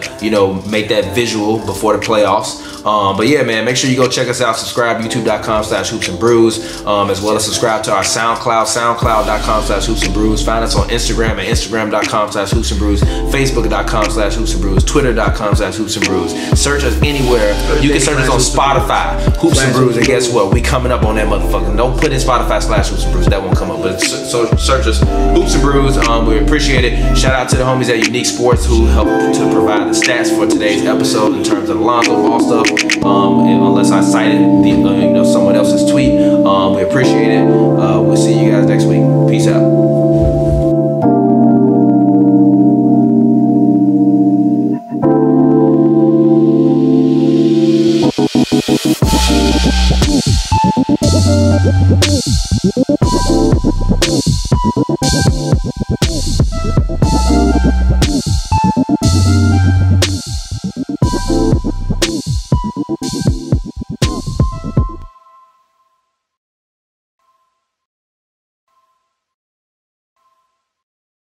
make that visual before the playoffs. But yeah, man, make sure you go check us out. Subscribe, youtube.com/HoopsNBrews, as well as subscribe to our SoundCloud, soundcloud.com/HoopsNBrews. Find us on Instagram at instagram.com/HoopsNBrews, facebook.com/HoopsNBrews, twitter.com/HoopsNBrews. Search us anywhere. You can search us on Spotify, Hoops and Brews, and guess what? We coming up on that motherfucker. Don't put in Spotify/HoopsNBrews. That won't come up. But so search us, Hoops and Brews. We appreciate it. Shout out to the homies at Unique Sports who helped to provide the stats for today's episode in terms of Lonzo Ball stuff. Unless I cited someone